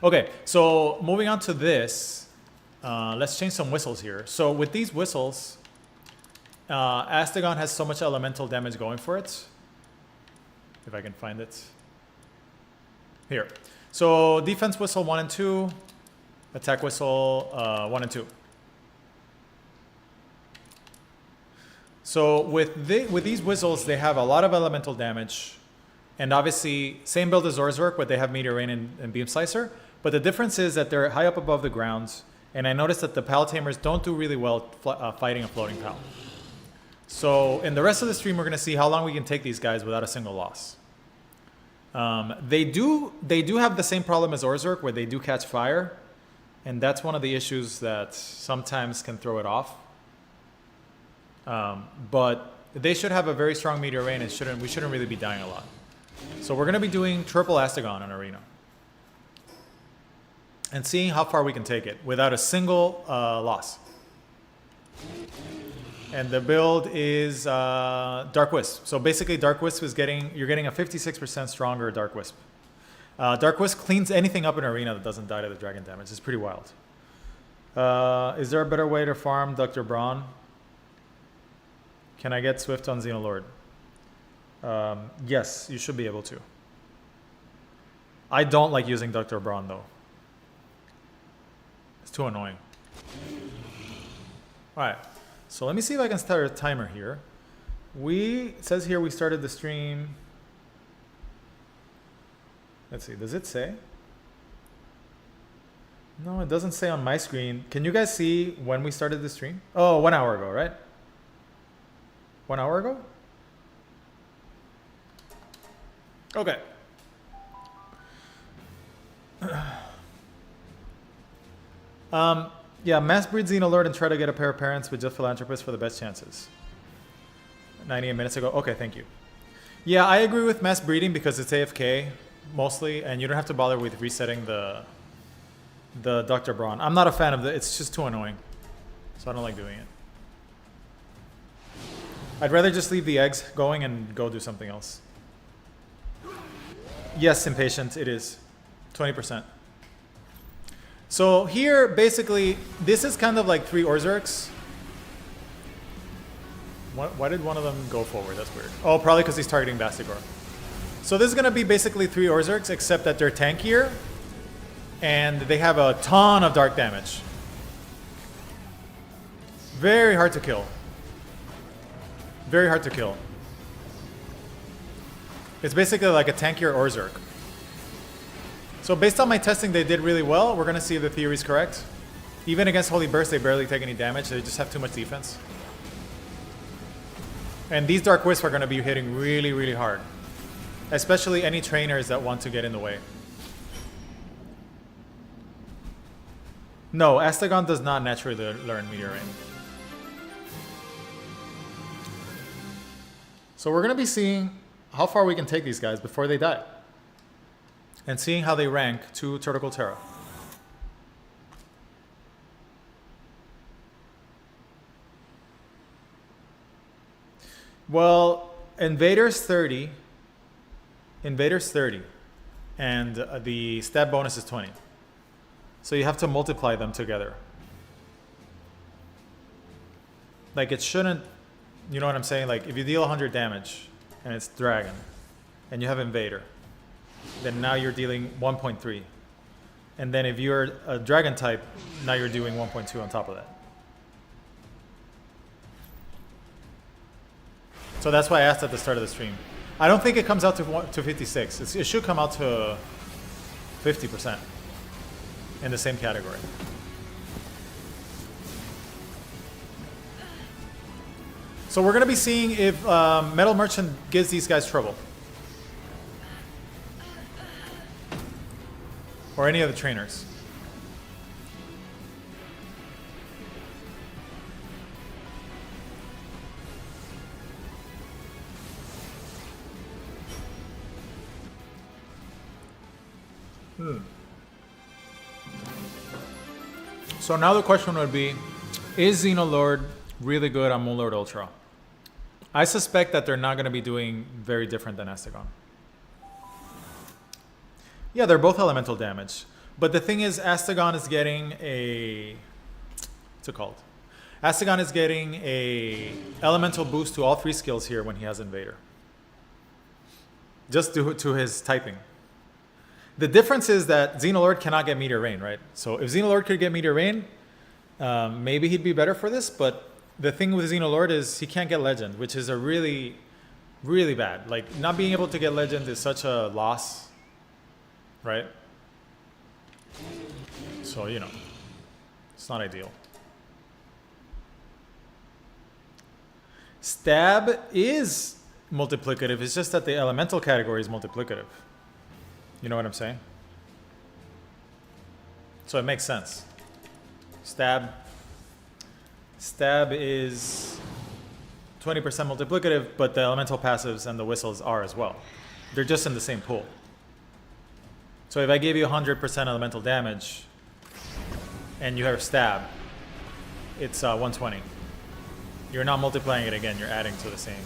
Okay, so moving on to this, let's change some whistles here. So with these whistles, Astegon has so much elemental damage going for it. If I can find it. Here. So defense whistle 1 and 2, attack whistle 1 and 2. So with these whistles, they have a lot of elemental damage. And obviously, same build as Zorzork, but they have Meteor Rain and Beam Slicer. But the difference is that they're high up above the ground. And I noticed that the Pal Tamers don't do really well fighting a floating Pal. So in the rest of the stream, we're going to see how long we can take these guys without a single loss. They do have the same problem as Zorzork, where they do catch fire. And that's one of the issues that sometimes can throw it off. But they should have a very strong Meteor Rain, and we shouldn't really be dying a lot. So we're going to be doing triple Astegon on Arena. And seeing how far we can take it without a single loss. And the build is Dark Whisp. So basically Dark Whisp is you're getting a 56% stronger Dark Whisp. Dark Whisp cleans anything up in Arena that doesn't die to the dragon damage. It's pretty wild. Is there a better way to farm Dr. Brawn? Can I get Swift on Xenolord? Yes, you should be able to. I don't like using Dr. Brawn though. It's too annoying. Alright, so let me see if I can start a timer here. It says here we started the stream. Let's see, does it say? No, it doesn't say on my screen. Can you guys see when we started the stream? Oh, 1 hour ago, right? 1 hour ago? Okay. Yeah, mass breed Xenolord and try to get a pair of parents with just philanthropists for the best chances. 98 minutes ago. Okay, thank you. Yeah, I agree with mass breeding because it's AFK mostly, and you don't have to bother with resetting the Dr. Brawn. I'm not a fan of it. It's just too annoying. So I don't like doing it. I'd rather just leave the eggs going and go do something else. Yes, impatient, it is. 20%. So here, basically, this is kind of like 3 Orzerks. Why did one of them go forward? That's weird. Oh, probably because he's targeting Bastigor. So this is going to be basically 3 Orzerks, except that they're tankier. And they have a ton of dark damage. Very hard to kill. Very hard to kill. It's basically like a tankier Orzerk. So based on my testing, they did really well. We're going to see if the theory is correct. Even against Holy Burst, they barely take any damage. They just have too much defense. And these Dark Wisps are going to be hitting really, really hard. Especially any trainers that want to get in the way. No, Astegon does not naturally learn Meteor Rain. So we're going to be seeing how far we can take these guys before they die. And seeing how they rank to Turtle Terra. Well, Invaders 30. Invaders 30. And the stat bonus is 20. So you have to multiply them together. Like it shouldn't, you know what I'm saying? Like if you deal 100 damage and it's Dragon and you have Invader, then now you're dealing 1.3. And then if you're a Dragon type, now you're doing 1.2 on top of that. So that's why I asked at the start of the stream. I don't think it comes out to 56. It should come out to 50% in the same category. So we're going to be seeing if Metal Merchant gives these guys trouble. Or any of the trainers. So now the question would be, is Xenolord really good on Moonlord Ultra? I suspect that they're not going to be doing very different than Astegon. Yeah, they're both elemental damage. But the thing is, Astegon is getting a... What's it called? Astegon is getting a elemental boost to all 3 skills here when he has Invader. Just due to his typing. The difference is that Xenolord cannot get Meteor Rain, right? So if Xenolord could get Meteor Rain, maybe he'd be better for this, but the thing with Xenolord is he can't get Legend, which is a really, really bad. Like, not being able to get Legend is such a loss, right? So, you know, it's not ideal. Stab is multiplicative. It's just that the elemental category is multiplicative. You know what I'm saying? So it makes sense. Stab is 20% multiplicative, but the elemental passives and the whistles are as well. They're just in the same pool. So if I gave you 100% elemental damage and you have stab, it's 120. You're not multiplying it again, you're adding to the same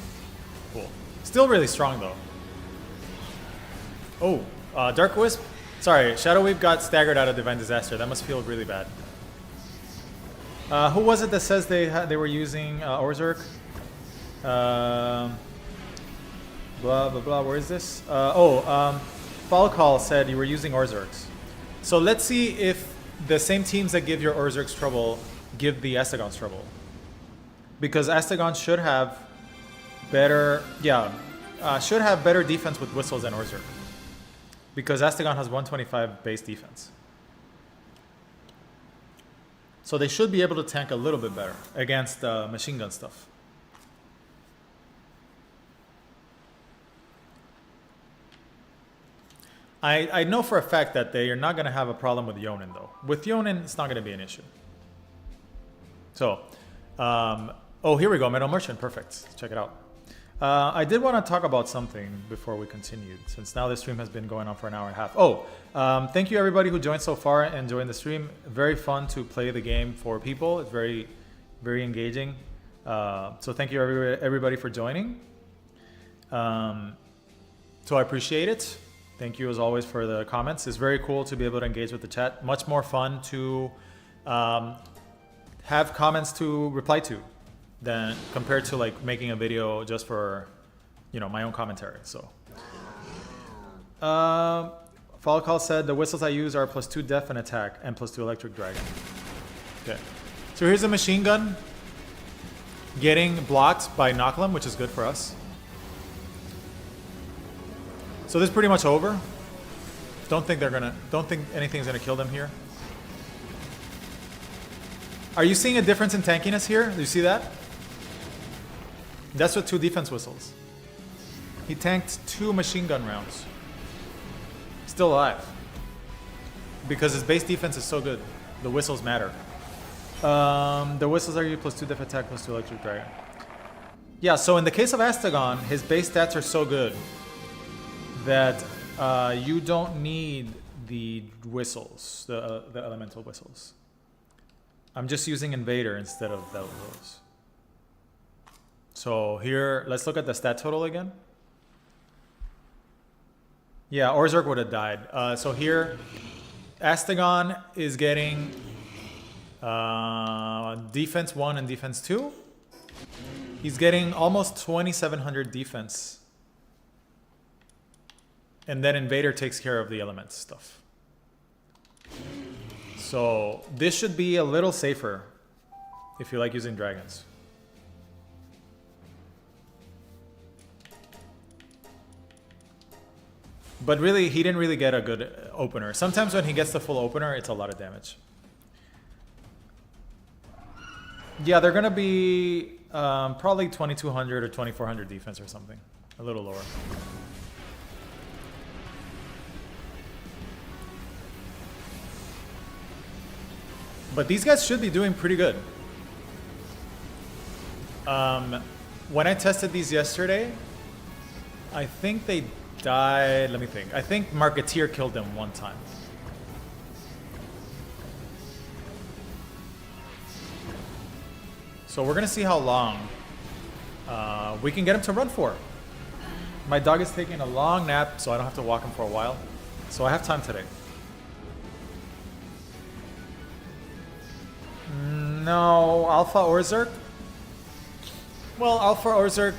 pool. Still really strong though. Oh, Dark Whisp. Sorry, Shadow Weave got staggered out of Divine Disaster. That must feel really bad. Who was it that says they were using Orzhok? Blah blah blah. Where is this? Falcall said you were using Orzhoks. So let's see if the same teams that give your Orzhoks trouble give the Astegons trouble. Because Astegon should have better, should have better defense with whistles than Orzhok. Because Astegon has 125 base defense. So they should be able to tank a little bit better against machine gun stuff. I know for a fact that they are not going to have a problem with Jonin though. With Jonin, it's not going to be an issue. So, oh, here we go, Metal Merchant, perfect. Check it out. I did want to talk about something before we continued, since now the stream has been going on for an hour and a half. Oh, thank you everybody who joined so far and joined the stream. Very fun to play the game for people. It's very, very engaging. So thank you everybody for joining. So I appreciate it. Thank you as always for the comments. It's very cool to be able to engage with the chat. Much more fun to have comments to reply to than compared to like making a video just for, you know, my own commentary. So, Falcall said the whistles I use are +2 def and attack and +2 electric dragon. Okay, so here's a machine gun getting blocked by Knocklam, which is good for us. So this is pretty much over. Don't think anything's gonna kill them here. Are you seeing a difference in tankiness here? Do you see that? That's with 2 defense whistles. He tanked 2 machine gun rounds. Still alive. Because his base defense is so good. The whistles matter. The whistles are you +2 def attack, +2 electric dragon. Yeah, so in the case of Astegon, his base stats are so good that you don't need the whistles, the elemental whistles. I'm just using Invader instead of those. So here, let's look at the stat total again. Yeah, Orzhok would have died. So here, Astegon is getting defense 1 and defense 2. He's getting almost 2,700 defense. And then Invader takes care of the elements stuff. So this should be a little safer if you like using dragons. But really, he didn't really get a good opener. Sometimes when he gets the full opener, it's a lot of damage. Yeah, they're going to be probably 2,200 or 2,400 defense or something. A little lower. But these guys should be doing pretty good. When I tested these yesterday, I think they died. Let me think. I think Marketeer killed them 1 time. So we're gonna see how long we can get him to run for. My dog is taking a long nap, so I don't have to walk him for a while. So I have time today. No, Alpha Orzhok? Well, Alpha Orzhok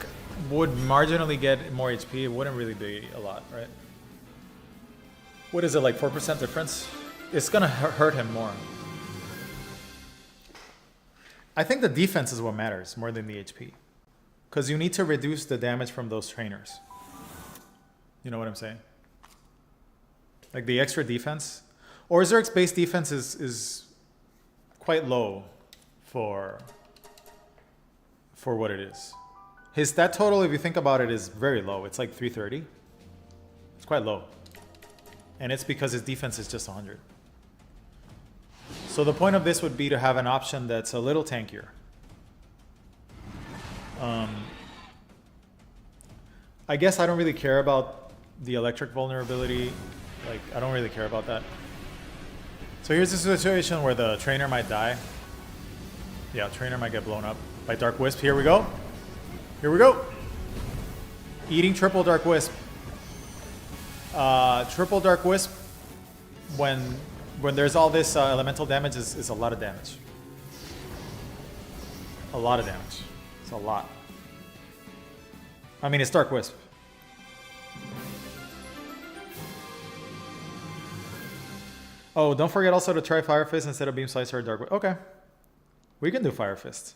would marginally get more HP. It wouldn't really be a lot, right? What is it, like 4% difference? It's gonna hurt him more. I think the defense is what matters more than the HP. Because you need to reduce the damage from those trainers. You know what I'm saying? Like the extra defense. Orzhok's base defense is quite low for what it is. His stat total, if you think about it, is very low. It's like 330. It's quite low. And it's because his defense is just 100. So the point of this would be to have an option that's a little tankier. I guess I don't really care about the electric vulnerability. Like, I don't really care about that. So here's a situation where the trainer might die. Yeah, trainer might get blown up by Dark Whisp. Here we go. Here we go. Eating triple Dark Whisp. Triple Dark Whisp, when there's all this elemental damage, is a lot of damage. A lot of damage. It's a lot. I mean, it's Dark Whisp. Oh, don't forget also to try Fire Fist instead of Beam Slicer or Dark Whisp. Okay. We can do Fire Fist.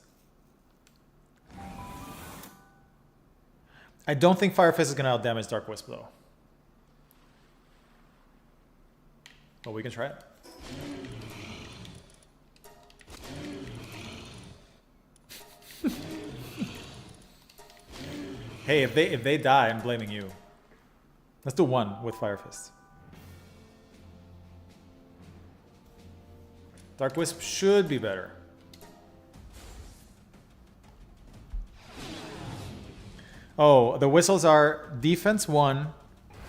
I don't think Fire Fist is going to outdamage Dark Wisp, though. But we can try it. Hey, if they die, I'm blaming you. Let's do one with Fire Fist. Dark Wisp should be better. Oh, the whistles are defense 1,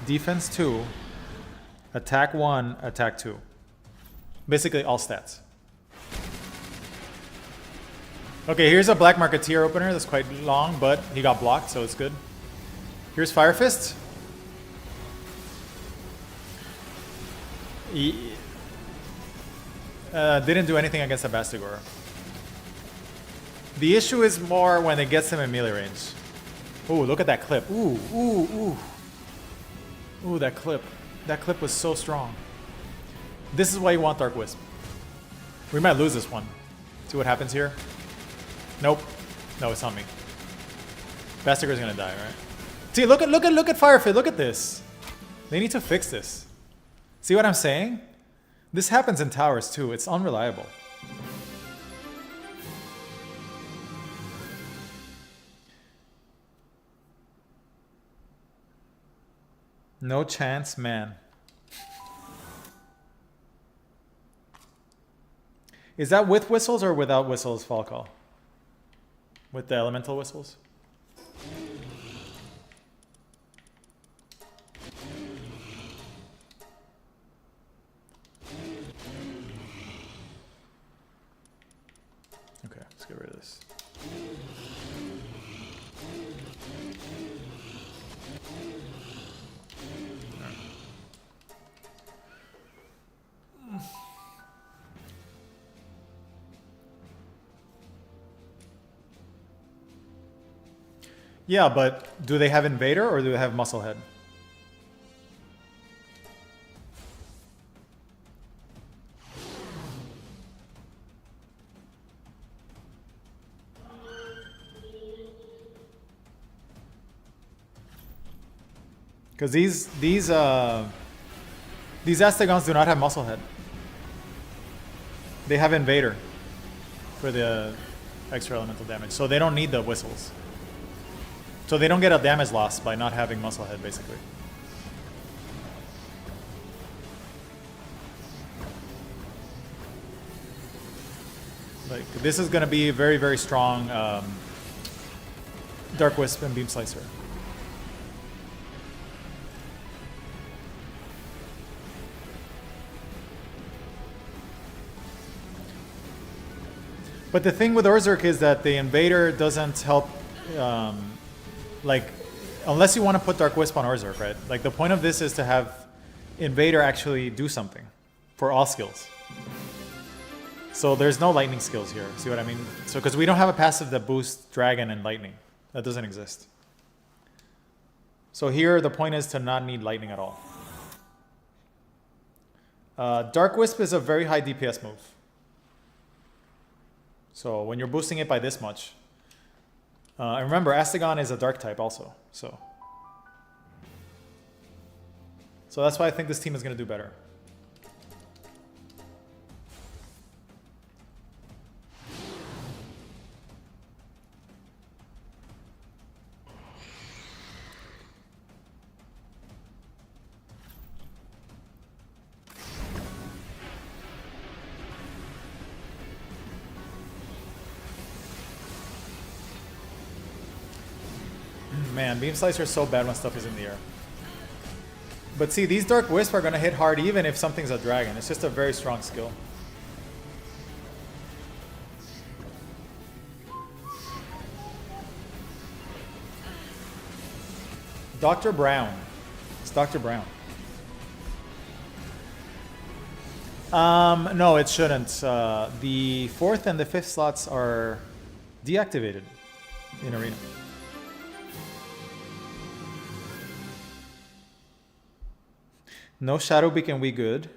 defense 2, attack 1, attack 2. Basically all stats. Okay, here's a Black Marketeer opener that's quite long, but he got blocked, so it's good. Here's Fire Fist. He didn't do anything against the Astegons. The issue is more when it gets him in melee range. Ooh, look at that clip. Ooh, ooh, ooh. Ooh, that clip. That clip was so strong. This is why you want Dark Wisp. We might lose this one. See what happens here? Nope. No, it's not me. Astegons gonna die, right? See, look at Firefit. Look at this. They need to fix this. See what I'm saying? This happens in towers too. It's unreliable. No chance, man. Is that with whistles or without whistles, Fall Call? With the elemental whistles? Okay, let's get rid of this. Yeah, but do they have Invader or do they have Musclehead? Because these Astegons do not have Musclehead. They have Invader for the extra elemental damage, so they don't need the whistles. So they don't get a damage loss by not having Musclehead, basically. Like, this is going to be a very, very strong Dark Wisp and Beam Slicer. But the thing with Orzhok is that the Invader doesn't help, like, unless you want to put Dark Wisp on Orzhok, right? Like, the point of this is to have Invader actually do something for all skills. So there's no lightning skills here. See what I mean? So because we don't have a passive that boosts dragon and lightning. That doesn't exist. So here the point is to not need lightning at all. Dark Whisp is a very high DPS move. So when you're boosting it by this much. And remember, Astegon is a dark type also. So that's why I think this team is going to do better. Man, Beam Slicer is so bad when stuff is in the air. But see, these Dark Wisp are going to hit hard even if something's a dragon. It's just a very strong skill. Dr. Brawn. It's Dr. Brawn. No, it shouldn't. The 4th and the 5th slots are deactivated in Arena. No Shadowbeak and we good.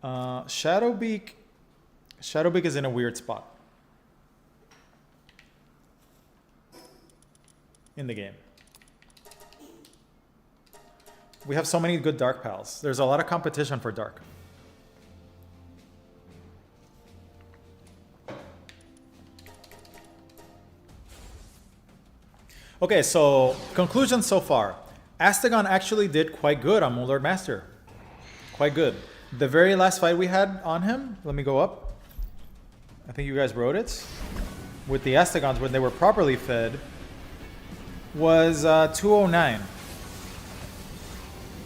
Shadowbeak is in a weird spot in the game. We have so many good Dark Pals. There's a lot of competition for Dark. Okay, so conclusion so far. Astegon actually did quite good on Moonlord Master. Quite good. The very last fight we had on him, let me go up. I think you guys wrote it. With the Astegons when they were properly fed, was 209.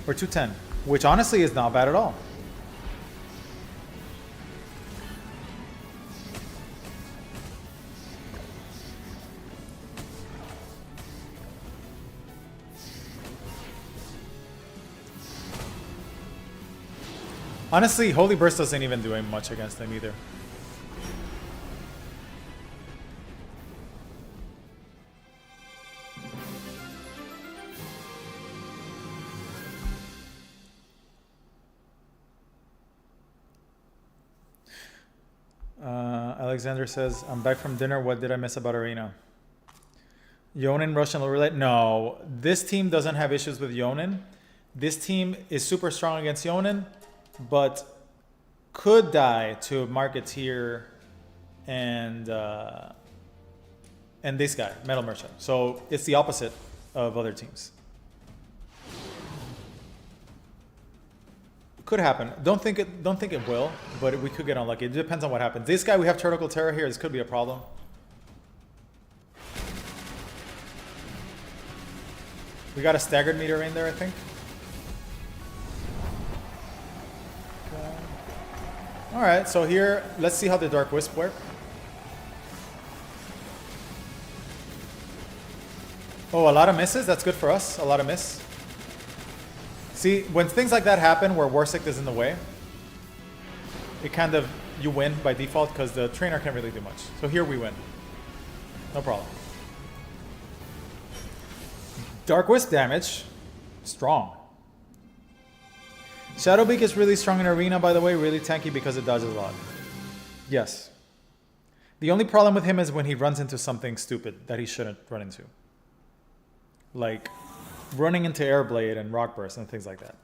Or 210, which honestly is not bad at all. Honestly, Holy Burst doesn't even do much against them either. Alexander says, I'm back from dinner. What did I miss about Arena? Jonin, Russian roulette? No, this team doesn't have issues with Jonin. This team is super strong against Jonin, but could die to Marketeer and this guy, Metal Merchant. So it's the opposite of other teams. Could happen. Don't think it will, but we could get unlucky. It depends on what happens. This guy, we have Turtle Terror here. This could be a problem. We got a staggered meter in there, I think. Okay. All right, so here, let's see how the Dark Wisp work. Oh, a lot of misses. That's good for us. A lot of miss. See, when things like that happen where Warsick is in the way, it kind of, you win by default because the trainer can't really do much. So here we win. No problem. Dark Wisp damage, strong. Shadowbeak is really strong in Arena, by the way, really tanky because it dodges a lot. Yes. The only problem with him is when he runs into something stupid that he shouldn't run into. Like running into Airblade and Rock Burst and things like that,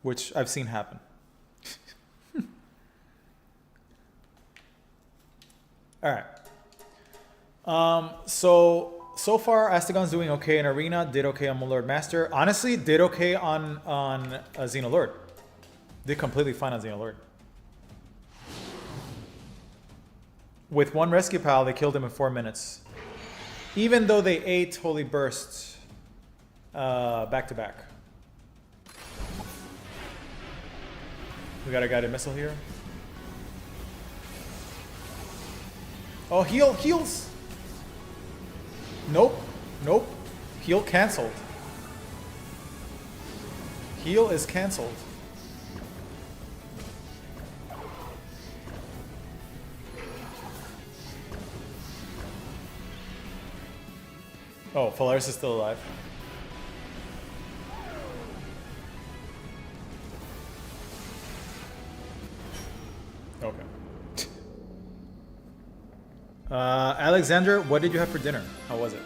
which I've seen happen. All right. So far, Astegon's doing okay in Arena, did okay on Moonlord Master. Honestly, did okay on Xenolord. Did completely fine on Xenolord. With one Rescue Pal, they killed him in 4 minutes. Even though they ate Holy Burst back to back. We got a guided missile here. Oh, heals. Nope. Heal canceled. Heal is cancelled. Oh, Polaris is still alive. Okay. Alexander, what did you have for dinner? How was it?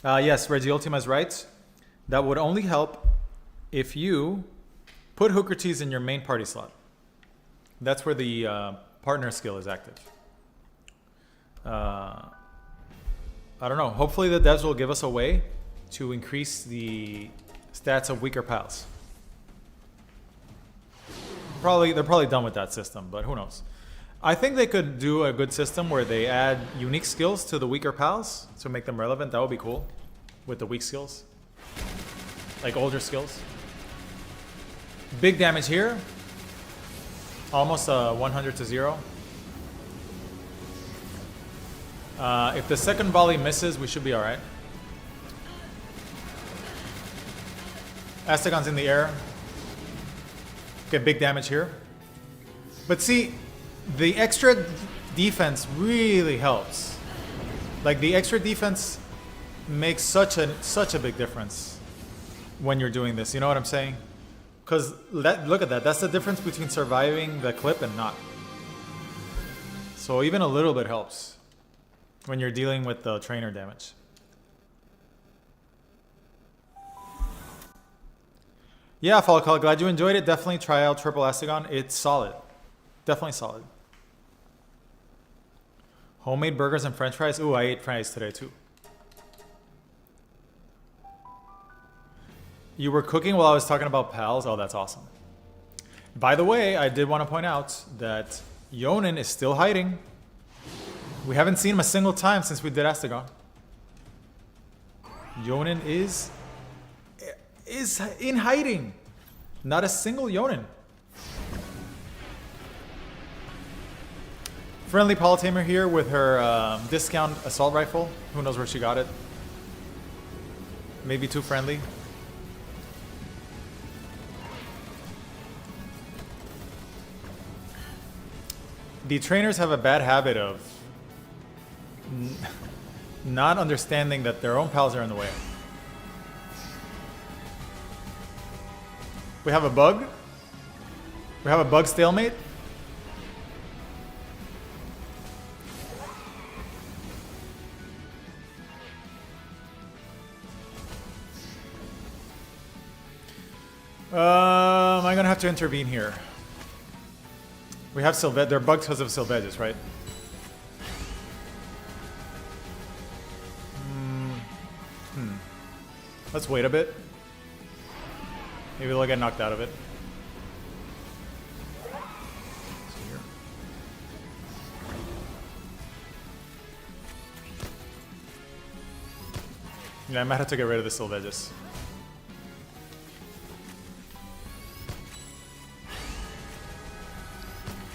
Yes, Reggie Ultima is right. That would only help if you put Hooker T's in your main party slot. That's where the partner skill is active. I don't know. Hopefully the devs will give us a way to increase the stats of weaker pals. They're probably done with that system, but who knows. I think they could do a good system where they add unique skills to the weaker pals to make them relevant. That would be cool with the weak skills. Like older skills. Big damage here. Almost 100 to 0. If the second volley misses, we should be alright. Astegon's in the air. Get big damage here. But see, the extra defense really helps. Like the extra defense makes such a big difference when you're doing this. You know what I'm saying? Because look at that. That's the difference between surviving the clip and not. So even a little bit helps when you're dealing with the trainer damage. Yeah, Falcao, glad you enjoyed it. Definitely try out Triple Astegon. It's solid. Definitely solid. Homemade burgers and french fries. Ooh, I ate fries today too. You were cooking while I was talking about pals. Oh, that's awesome. By the way, I did want to point out that Jonin is still hiding. We haven't seen him a single time since we did Astegon. Jonin is in hiding. Not a single Jonin. Friendly Pal Tamer here with her discount assault rifle. Who knows where she got it? Maybe too friendly. The trainers have a bad habit of not understanding that their own pals are in the way. We have a bug. We have a bug stalemate. I'm gonna have to intervene here. We have Sylvette. They're bugged because of Sylvettes, right? Let's wait a bit. Maybe they'll get knocked out of it. Yeah, I might have to get rid of the Sylvettes.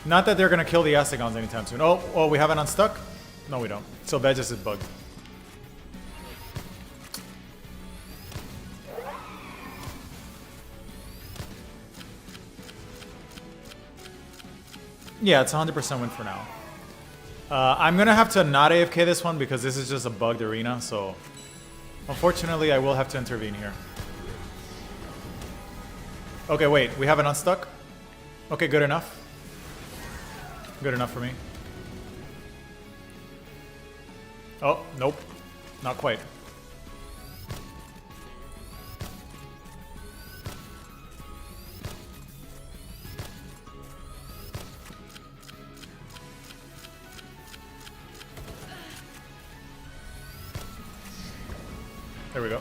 Not that they're going to kill the Astegons anytime soon. Oh, we have an unstuck? No, we don't. Sylvettes is bugged. Yeah, it's 100% win for now. I'm going to have to not AFK this one because this is just a bugged arena, so unfortunately I will have to intervene here. Okay, wait, we have an unstuck? Okay, good enough. Good enough for me. Oh, nope. Not quite. There we go.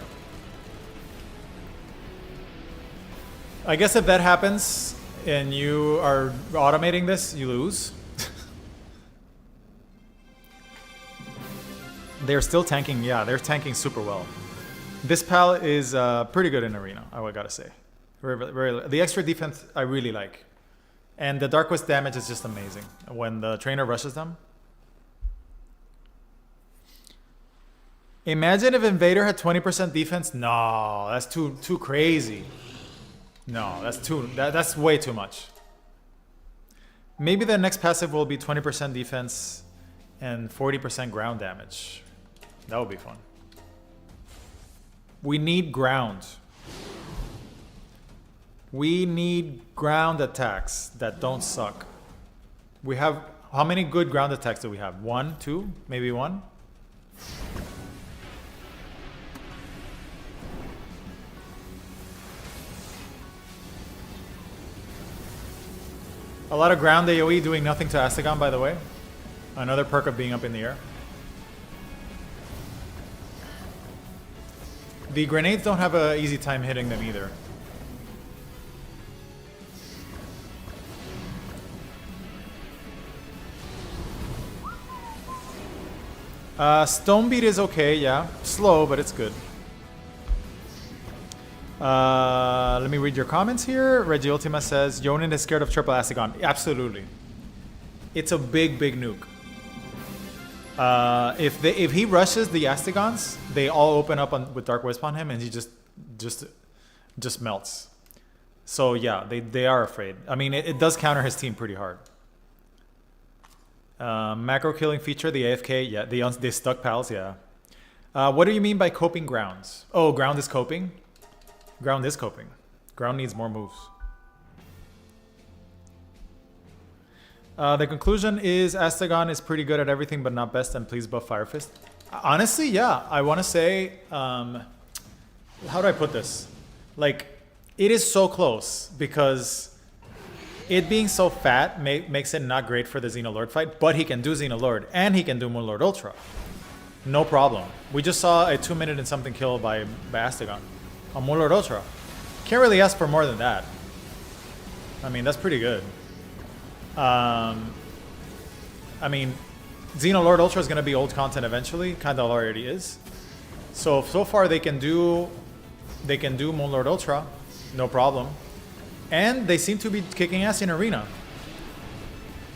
I guess if that happens and you are automating this, you lose. They're still tanking. Yeah, they're tanking super well. This pal is pretty good in arena, I gotta say. The extra defense I really like. And the Dark Whisp damage is just amazing when the trainer rushes them. Imagine if Invader had 20% defense. No, that's too crazy. No, that's way too much. Maybe the next passive will be 20% defense and 40% ground damage. That would be fun. We need ground. We need ground attacks that don't suck. We have, how many good ground attacks do we have? 1, 2, maybe 1? A lot of ground AoE doing nothing to Astegon, by the way. Another perk of being up in the air. The grenades don't have an easy time hitting them either. Stone Beat is okay, yeah. Slow, but it's good. Let me read your comments here. Reggie Ultima says, Jonin is scared of triple Astegon. Absolutely. It's a big, big nuke. If he rushes the Astegons, they all open up with Dark Whisp on him, and he just melts. So yeah, they are afraid. I mean, it does counter his team pretty hard. Macro killing feature, the AFK, yeah, they stuck pals, yeah. What do you mean by coping grounds? Oh, ground is coping? Ground is coping. Ground needs more moves. The conclusion is Astegon is pretty good at everything but not best, and please buff Fire Fist. Honestly, yeah, I want to say, how do I put this? Like, it is so close because it being so fat makes it not great for the Xenolord fight, but he can do Xenolord and he can do Moonlord Ultra. No problem. We just saw a 2-minute and something kill by Astegon on Moonlord Ultra. Can't really ask for more than that. I mean, that's pretty good. I mean, Xenolord Ultra is going to be old content eventually, kind of already is. So far they can do Moonlord Ultra, no problem. And they seem to be kicking ass in Arena.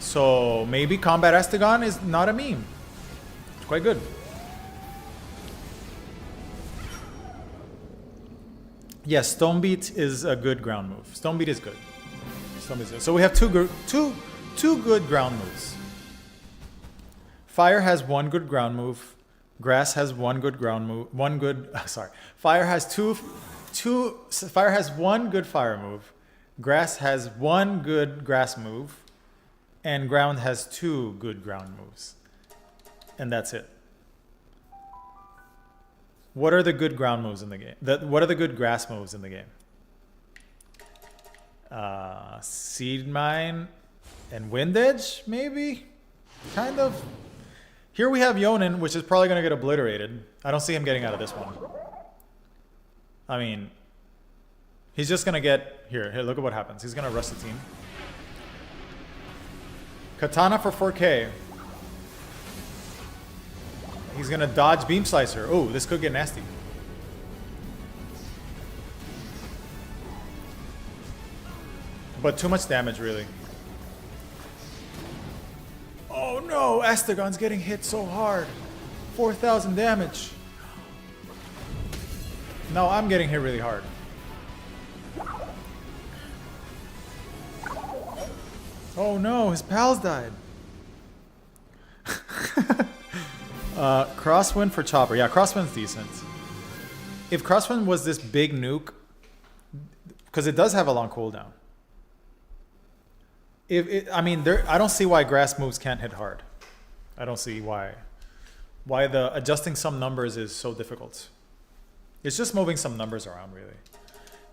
So maybe Combat Astegon is not a meme. It's quite good. Yes, Stone Beat is a good ground move. Stone Beat is good. Stone Beat is good. So we have two good ground moves. Fire has one good ground move. Grass has one good ground move. Fire has one good fire move. Grass has one good grass move. And ground has 2 good ground moves. And that's it. What are the good ground moves in the game? What are the good grass moves in the game? Seed Mine and Wind Edge, maybe? Kind of. Here we have Jonin, which is probably going to get obliterated. I don't see him getting out of this one. I mean, he's just going to get... Here, look at what happens. He's going to rush the team. Katana for 4K. He's going to dodge Beam Slicer. Oh, this could get nasty. But too much damage, really. Oh no, Astegon's getting hit so hard. 4,000 damage. No, I'm getting hit really hard. Oh no, his pals died. Crosswind for Chopper. Yeah, Crosswind's decent. If Crosswind was this big nuke, because it does have a long cooldown. I mean, I don't see why grass moves can't hit hard. I don't see why the adjusting some numbers is so difficult. It's just moving some numbers around, really.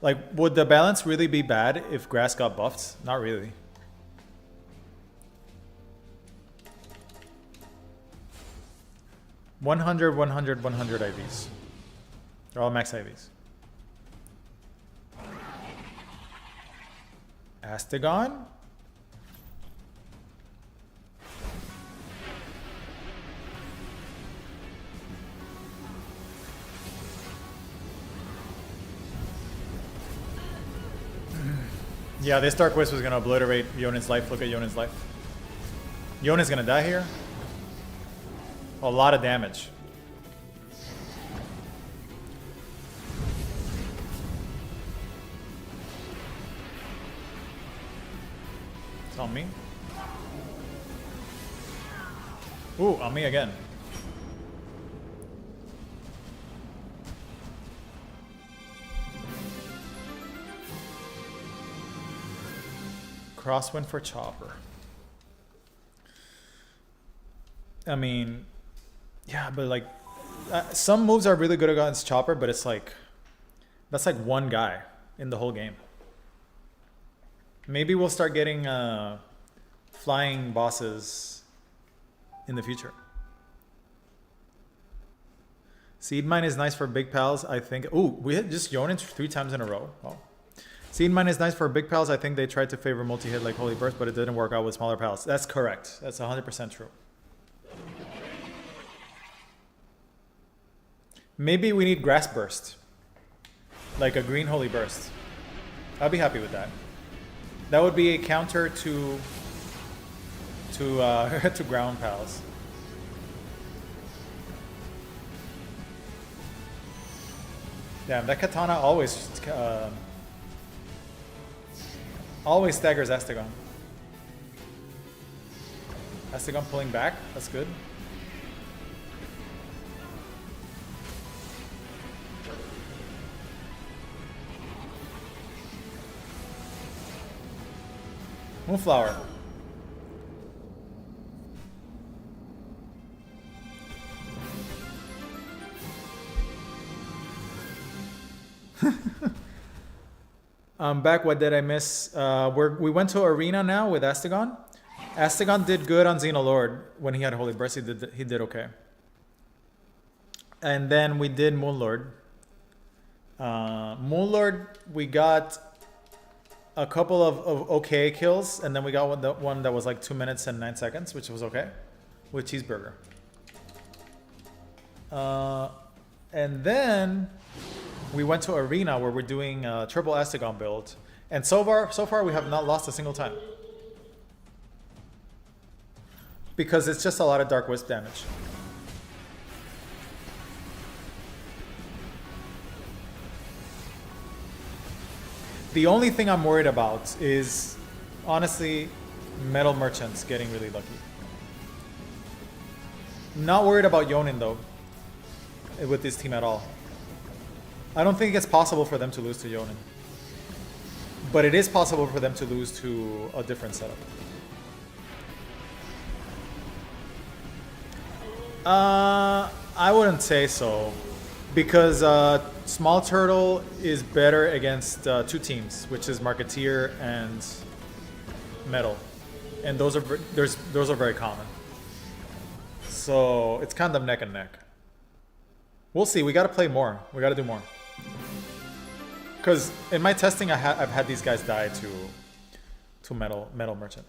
Like, would the balance really be bad if grass got buffed? Not really. $100, $100, $100 IVs. They're all max IVs. Astegon? Yeah, this Dark Whisp was gonna obliterate Jonin's life. Look at Jonin's life. Jonin's gonna die here. A lot of damage. It's on me. Ooh, on me again. Crosswind for Chopper. I mean, yeah, but like, some moves are really good against Chopper, but it's like, that's like one guy in the whole game. Maybe we'll start getting flying bosses in the future. Seed Mine is nice for big pals, I think. Ooh, we hit just Jonin 3 times in a row. Wow. Seed Mine is nice for big pals. I think they tried to favor multi-hit like Holy Burst, but it didn't work out with smaller pals. That's correct. That's 100% true. Maybe we need Grass Burst. Like a green Holy Burst. I'll be happy with that. That would be a counter to to ground pals. Damn, that katana always staggers Astegon. Astegon pulling back, that's good. Moonflower. I'm back. What did I miss? We went to Arena now with Astegon. Astegon did good on Xenolord when he had Holy Burst. He did okay. And then we did Moonlord. Moonlord, we got a couple of okay kills, and then we got one that was like 2 minutes and 9 seconds, which was okay, with Cheeseburger. And then we went to Arena where we're doing a triple Astegon build, and so far we have not lost a single time because it's just a lot of Dark Whisp damage. The only thing I'm worried about is, honestly, Metal Merchants getting really lucky. Not worried about Jonin though, with this team at all. I don't think it's possible for them to lose to Jonin. But it is possible for them to lose to a different setup. I wouldn't say so. Because Small Turtle is better against 2 teams, which is Marketeer and Metal. And those are very common. So it's kind of neck and neck. We'll see. We got to play more. We got to do more. Because in my testing, I've had these guys die to Metal Merchant.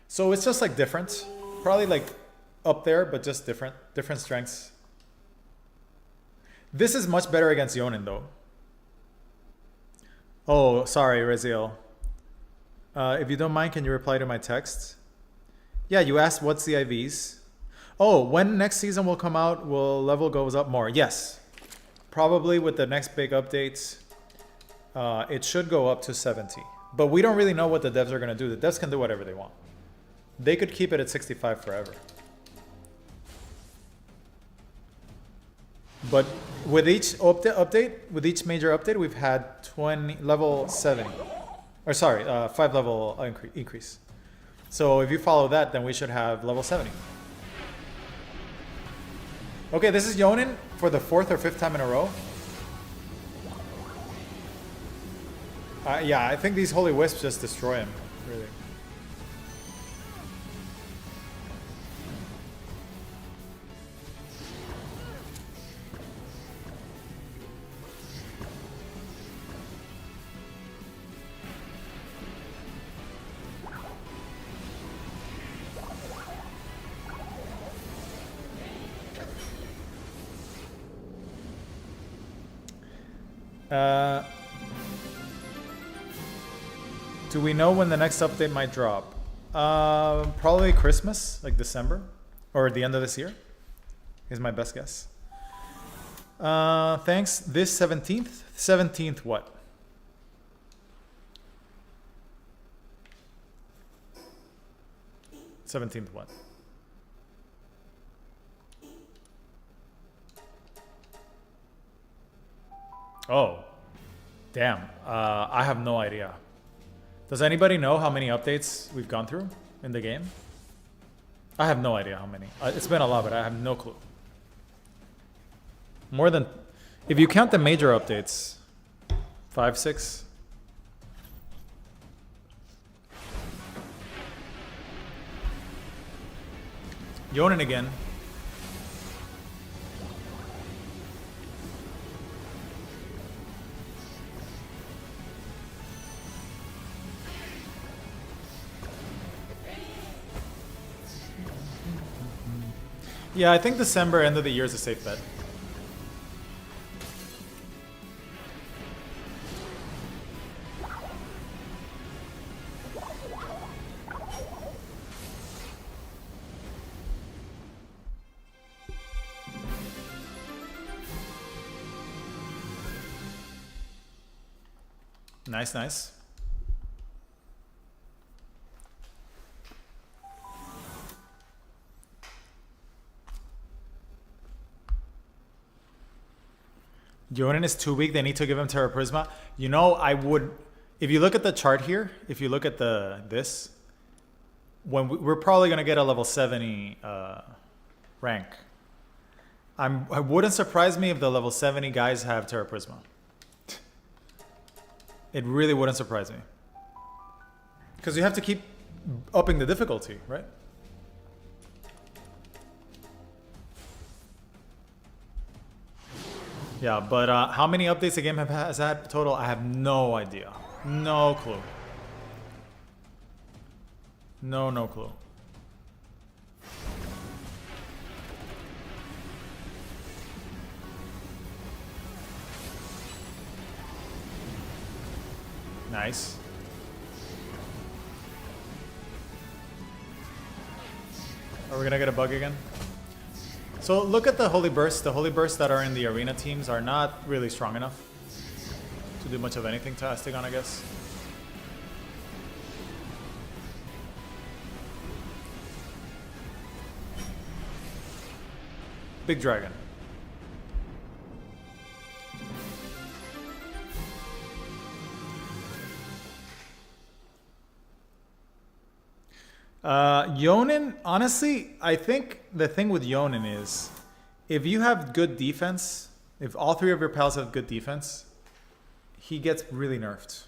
So it's just like different. Probably like up there, but just different strengths. This is much better against Jonin though. Oh, sorry, Raziel. If you don't mind, can you reply to my text? Yeah, you asked what's the IVs. Oh, when next season will come out, will level goes up more? Yes. Probably with the next big updates, it should go up to 70. But we don't really know what the devs are going to do. The devs can do whatever they want. They could keep it at 65 forever. But with each with each major update, we've had level 70. Or sorry, 5 level increase. So if you follow that, then we should have level 70. Okay, this is Jonin for the 4th or 5th time in a row. Yeah, I think these Holy Wisps just destroy him, really. Do we know when the next update might drop? Probably Christmas, like December, or the end of this year, is my best guess. Thanks. This 17th? 17th what? Seventeenth what? Oh, damn. I have no idea. Does anybody know how many updates we've gone through in the game? I have no idea how many. It's been a lot, but I have no clue. More than, if you count the major updates, 5, 6. Jonin again. Yeah, I think December, end of the year is a safe bet. Nice, nice. Jonin is too weak. They need to give him Terra Prisma. You know, I would, if you look at the chart here, if you look at this, when we're probably gonna get a level 70 rank. It wouldn't surprise me if the level 70 guys have Terra Prisma. It really wouldn't surprise me. Because you have to keep upping the difficulty, right? Yeah, but how many updates the game has had total? I have no idea. No clue. No clue. Nice. Are we gonna get a bug again? So look at the Holy Bursts. The Holy Bursts that are in the arena teams are not really strong enough to do much of anything to Astegon, I guess. Big Dragon. Jonin, honestly, I think the thing with Jonin is if you have good defense, if all three of your pals have good defense, he gets really nerfed.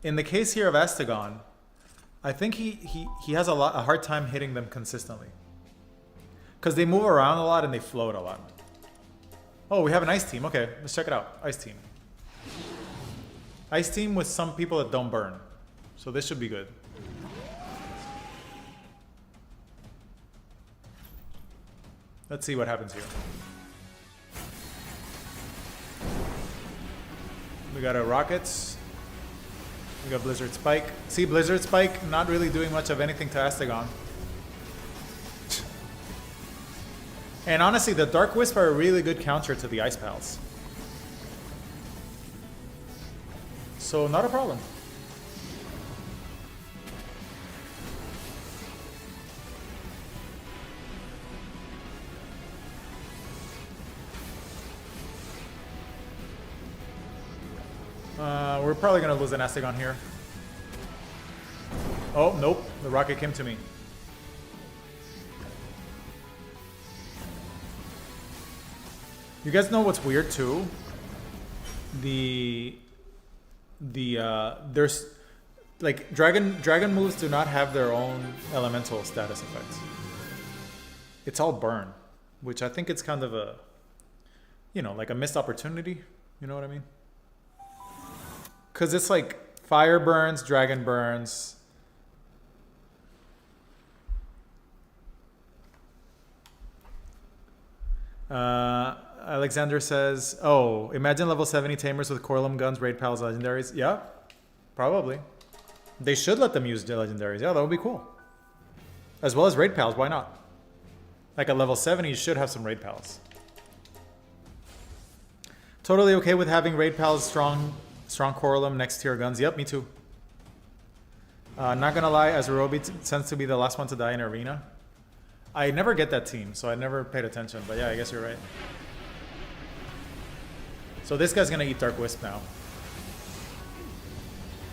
In the case here of Astegon, I think he has a hard time hitting them consistently. Because they move around a lot and they float a lot. Oh, we have an ice team. Okay, let's check it out. Ice team. Ice team with some people that don't burn. So this should be good. Let's see what happens here. We got our rockets. We got Blizzard Spike. See, Blizzard Spike not really doing much of anything to Astegon. And honestly, the Dark Whisp are a really good counter to the Ice Pals. So not a problem. We're probably going to lose an Astegon here. Oh, nope. The rocket came to me. You guys know what's weird too? There's like dragon moves do not have their own elemental status effects. It's all burn, which I think it's kind of a, you know, like a missed opportunity. You know what I mean? Because it's like fire burns, dragon burns. Alexander says, oh, imagine level 70 tamers with Corlum guns, raid pals, legendaries. Yeah, probably. They should let them use the legendaries. Yeah, that would be cool. As well as raid pals, why not? Like at level 70, you should have some raid pals. Totally okay with having raid pals, strong Corlum, next tier guns. Yep, me too. Not gonna lie, Azurobi tends to be the last one to die in arena. I never get that team, so I never paid attention. But yeah, I guess you're right. So this guy's gonna eat Dark Whisp now.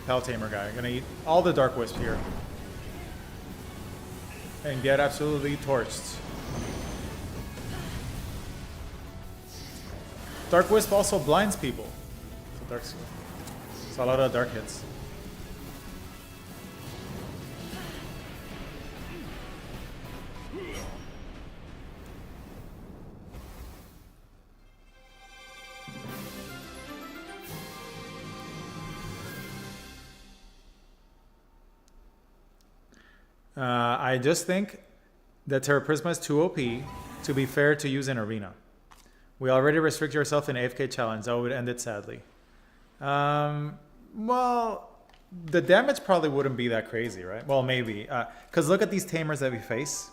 Pal Tamer guy. Gonna eat all the Dark Wisp here. And get absolutely torched. Dark Wisp also blinds people. So a lot of dark hits. I just think that Terra Prisma is too OP to be fair to use in arena. We already restrict yourself in AFK challenge. That would end it sadly. Well, the damage probably wouldn't be that crazy, right? Well, maybe. Because look at these tamers that we face.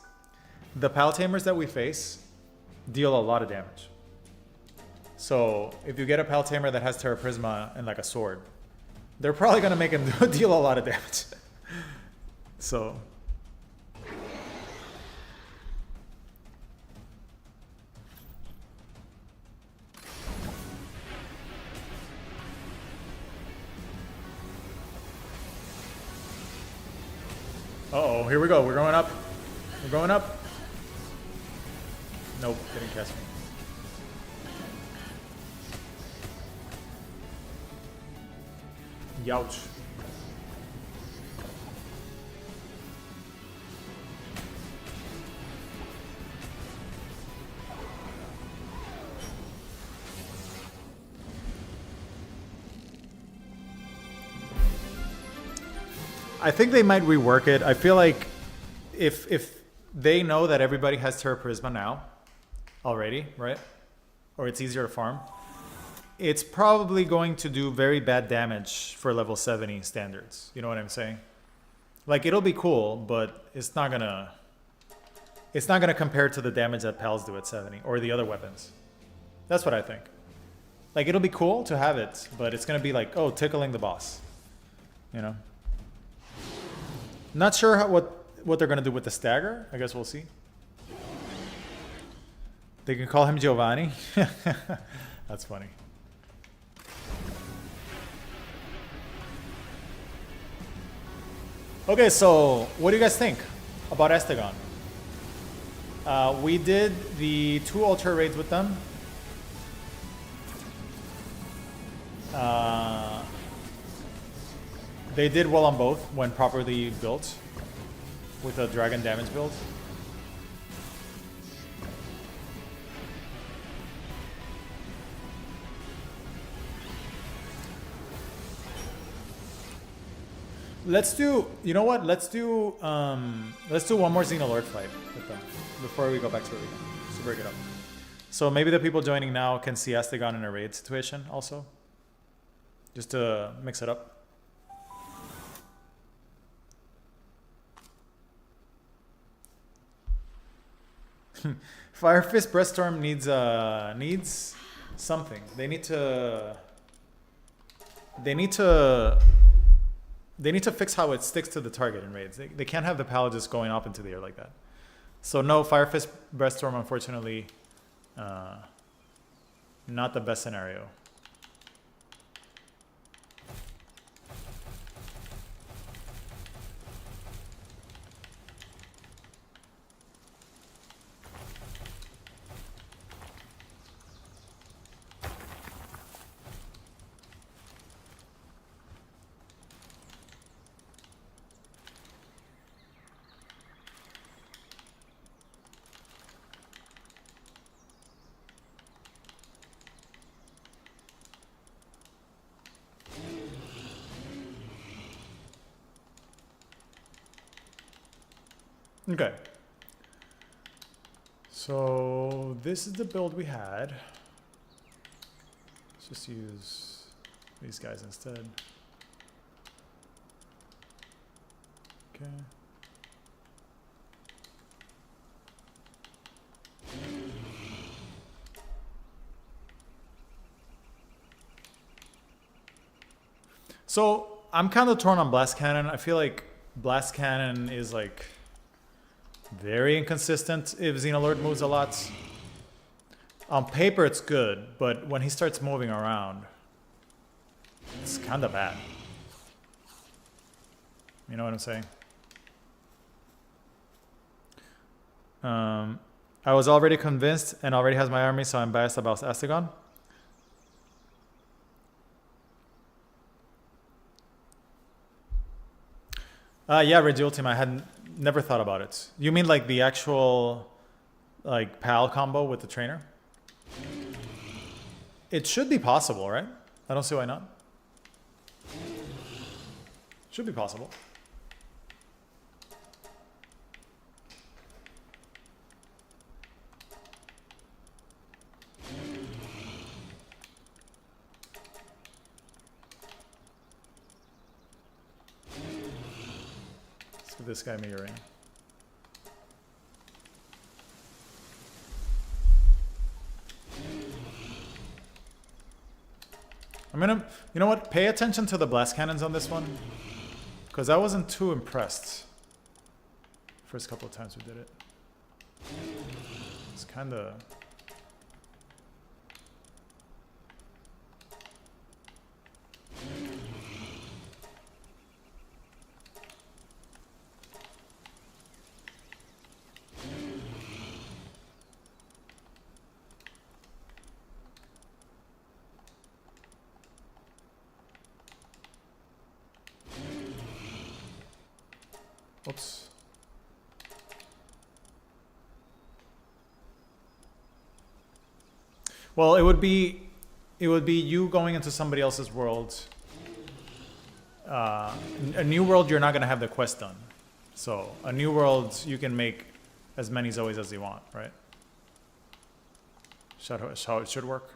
The Pal Tamers that we face deal a lot of damage. So if you get a Pal Tamer that has Terra Prisma and like a sword, they're probably going to make him deal a lot of damage. So... Uh-oh, here we go. We're going up. We're going up. Nope, didn't catch me. Youch. I think they might rework it. I feel like if they know that everybody has Terra Prisma now already, right? Or it's easier to farm, it's probably going to do very bad damage for level 70 standards. You know what I'm saying? Like it'll be cool, but it's not gonna compare to the damage that Pals do at 70 or the other weapons. That's what I think. Like it'll be cool to have it, but it's gonna be like, oh, tickling the boss. You know? Not sure what they're gonna do with the stagger. I guess we'll see. They can call him Giovanni. That's funny. Okay, so what do you guys think about Astegon? We did the 2 ultra raids with them. They did well on both when properly built with a dragon damage build. Let's do, you know what? Let's do one more Xenoloord fight with them before we go back to arena. Just to break it up. So maybe the people joining now can see Astegon in a raid situation also. Just to mix it up. Fire Fist Breaststorm needs something. They need to fix how it sticks to the target in raids. They can't have the Pal just going up into the air like that. So no, Fire Fist Breaststorm, unfortunately, not the best scenario. Okay. So this is the build we had. just use these guys instead. Okay. So I'm kind of torn on Blast Cannon. I feel like Blast Cannon is like very inconsistent if Xenolord moves a lot. On paper it's good, but when he starts moving around, it's kind of bad. You know what I'm saying? I was already convinced and already has my army, so I'm biased about Astegon. Yeah, Reggie I had never thought about it. You mean like the actual like Pal combo with the trainer? It should be possible, right? I don't see why not. Should be possible. Let's give this guy mirroring. I'm gonna, you know what? Pay attention to the blast cannons on this one, because I wasn't too impressed. First couple of times we did it, it's kind of. Oops. Well, it would be you going into somebody else's world. A new world, you're not gonna have the quest done. So a new world, you can make as many Zoes as you want, right? That's how it should work.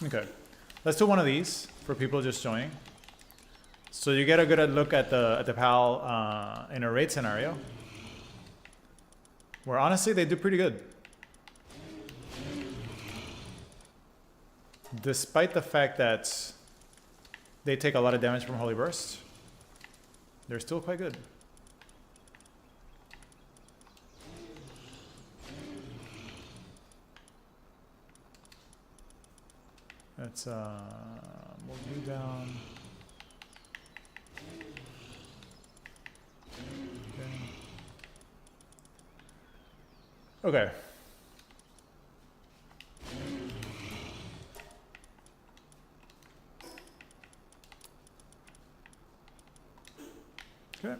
Okay, let's do one of these for people just joining. So you get a good look at the PAL in a raid scenario, where honestly they do pretty good. Despite the fact that they take a lot of damage from Holy Burst, they're still quite good. Let's move you down. Okay. Okay.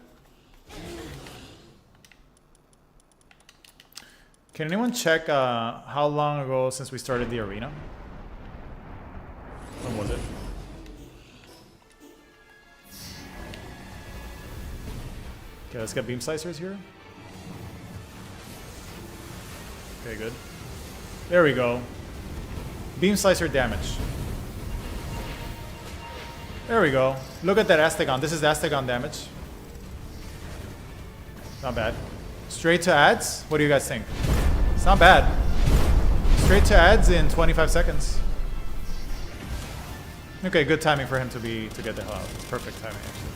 Can anyone check how long ago since we started the arena? When was it? Okay, let's get beam slicers here. Okay, good. There we go. Beam slicer damage. There we go. Look at that Astegon. This is Astegon damage. Not bad. Straight to ads? What do you guys think? It's not bad. Straight to ads in 25 seconds. Okay, good timing for him to get the hell out. It's perfect timing, actually.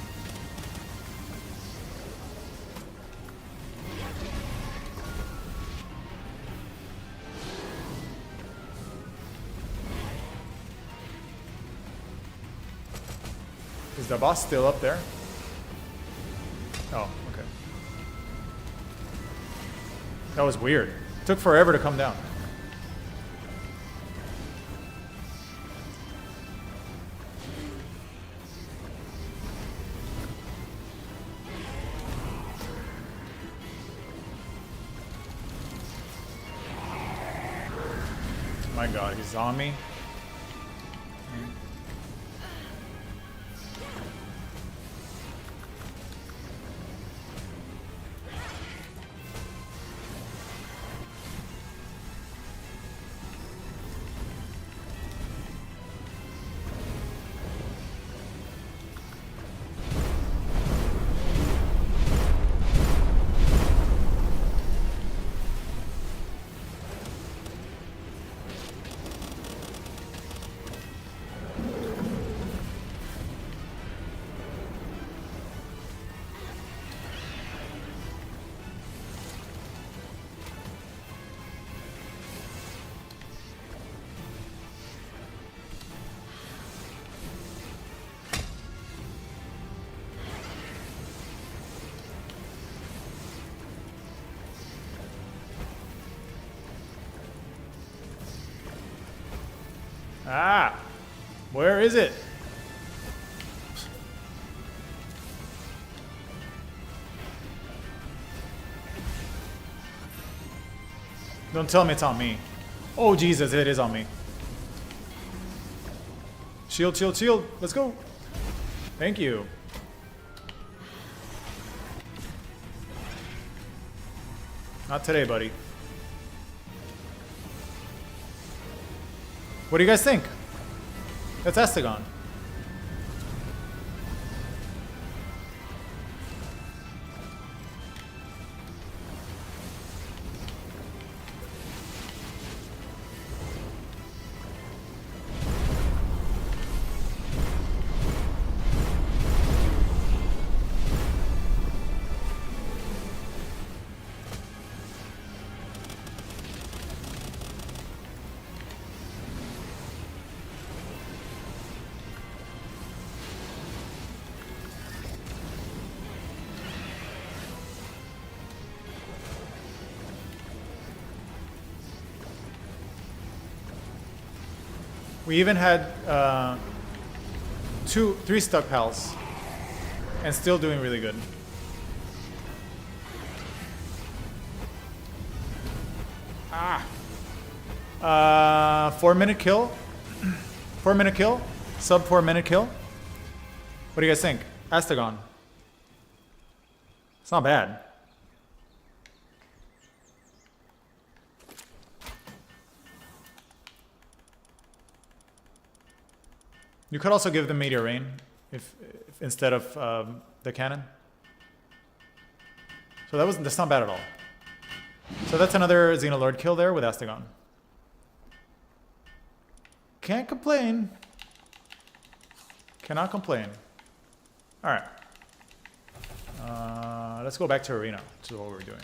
Is the boss still up there? Oh, okay. That was weird. It took forever to come down. My god, he's on me. Ah! Where is it? Don't tell me it's on me. Oh Jesus, it is on me. Shield, shield, shield. Let's go. Thank you. Not today, buddy. What do you guys think? That's Astegon. We even had 3 stuck pals and still doing really good. Ah. 4-minute kill. 4-minute kill. Sub 4-minute kill. What do you guys think? Astegon. It's not bad. You could also give them Meteor Rain if instead of the cannon. So that's not bad at all. So that's another Xenolord kill there with Astegon. Can't complain. Cannot complain. All right. Let's go back to Arena, which is what we're doing.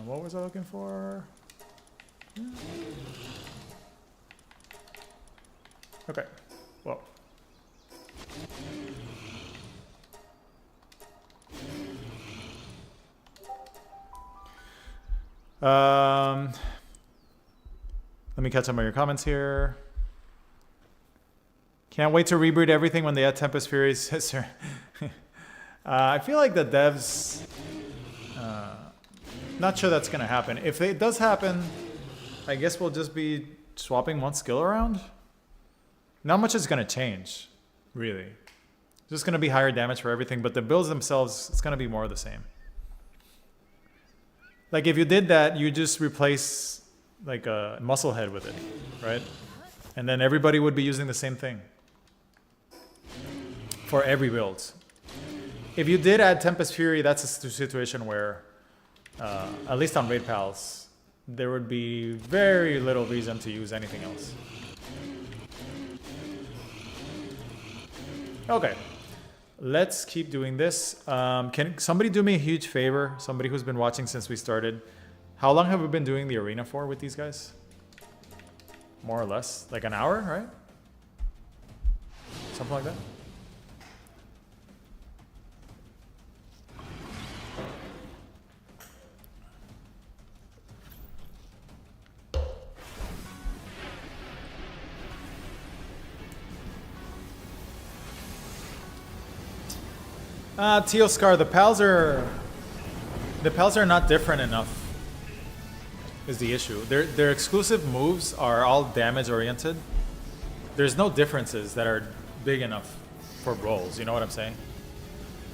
What was I looking for? Okay. Well. Let me catch up on your comments here. Can't wait to reboot everything when they add Tempest Furies. Yes, sir. I feel like the devs... not sure that's going to happen. If it does happen, I guess we'll just be swapping one skill around. Not much is going to change, really. It's just going to be higher damage for everything, but the builds themselves, it's going to be more of the same. Like if you did that, you just replace like a muscle head with it, right? And then everybody would be using the same thing for every build. If you did add Tempest Fury, that's a situation where, at least on Raid Pals, there would be very little reason to use anything else. Okay, let's keep doing this. Can somebody do me a huge favor? Somebody who's been watching since we started. How long have we been doing the arena for with these guys? More or less, like an hour, right? Something like that. Teal Scar, the pals are not different enough is the issue. Their exclusive moves are all damage oriented. There's no differences that are big enough for roles, you know what I'm saying?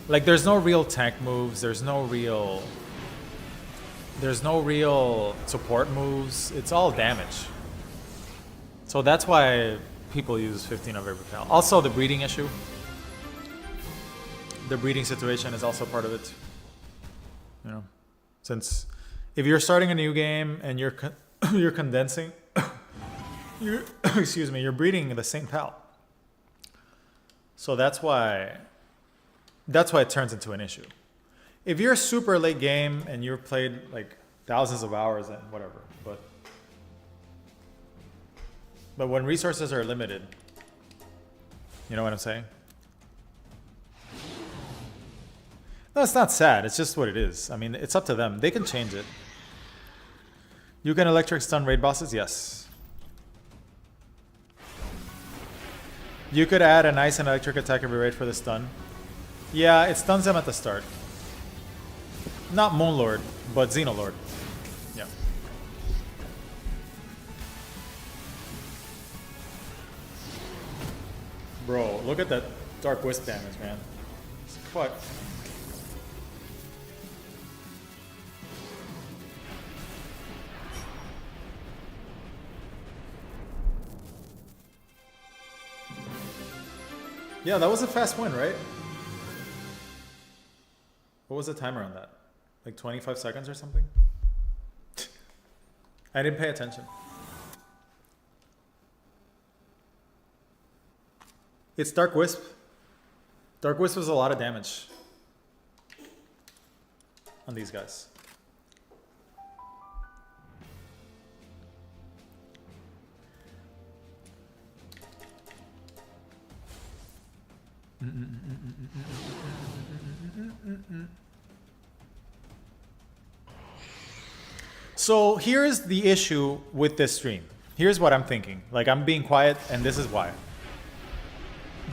Like there's no real tank moves, there's no real support moves. It's all damage. So that's why people use 15 of every pal. Also the breeding issue. The breeding situation is also part of it. You know, since if you're starting a new game and you're you're condensing, excuse me, you're breeding the same pal. So that's why it turns into an issue. If you're super late game and you've played like thousands of hours and whatever, but when resources are limited, you know what I'm saying? No, it's not sad. It's just what it is. I mean, it's up to them. They can change it. You can electric stun raid bosses? Yes. You could add an ice and electric attack every raid for the stun. Yeah, it stuns them at the start. Not Moonlord, but Xenolord. Yeah. Bro, look at that Dark Whisp damage, man. Fuck. Yeah, that was a fast win, right? What was the timer on that? Like 25 seconds or something? I didn't pay attention. It's Dark Whisp. Dark Whisp was a lot of damage on these guys. So here's the issue with this stream. Here's what I'm thinking. Like, I'm being quiet, and this is why.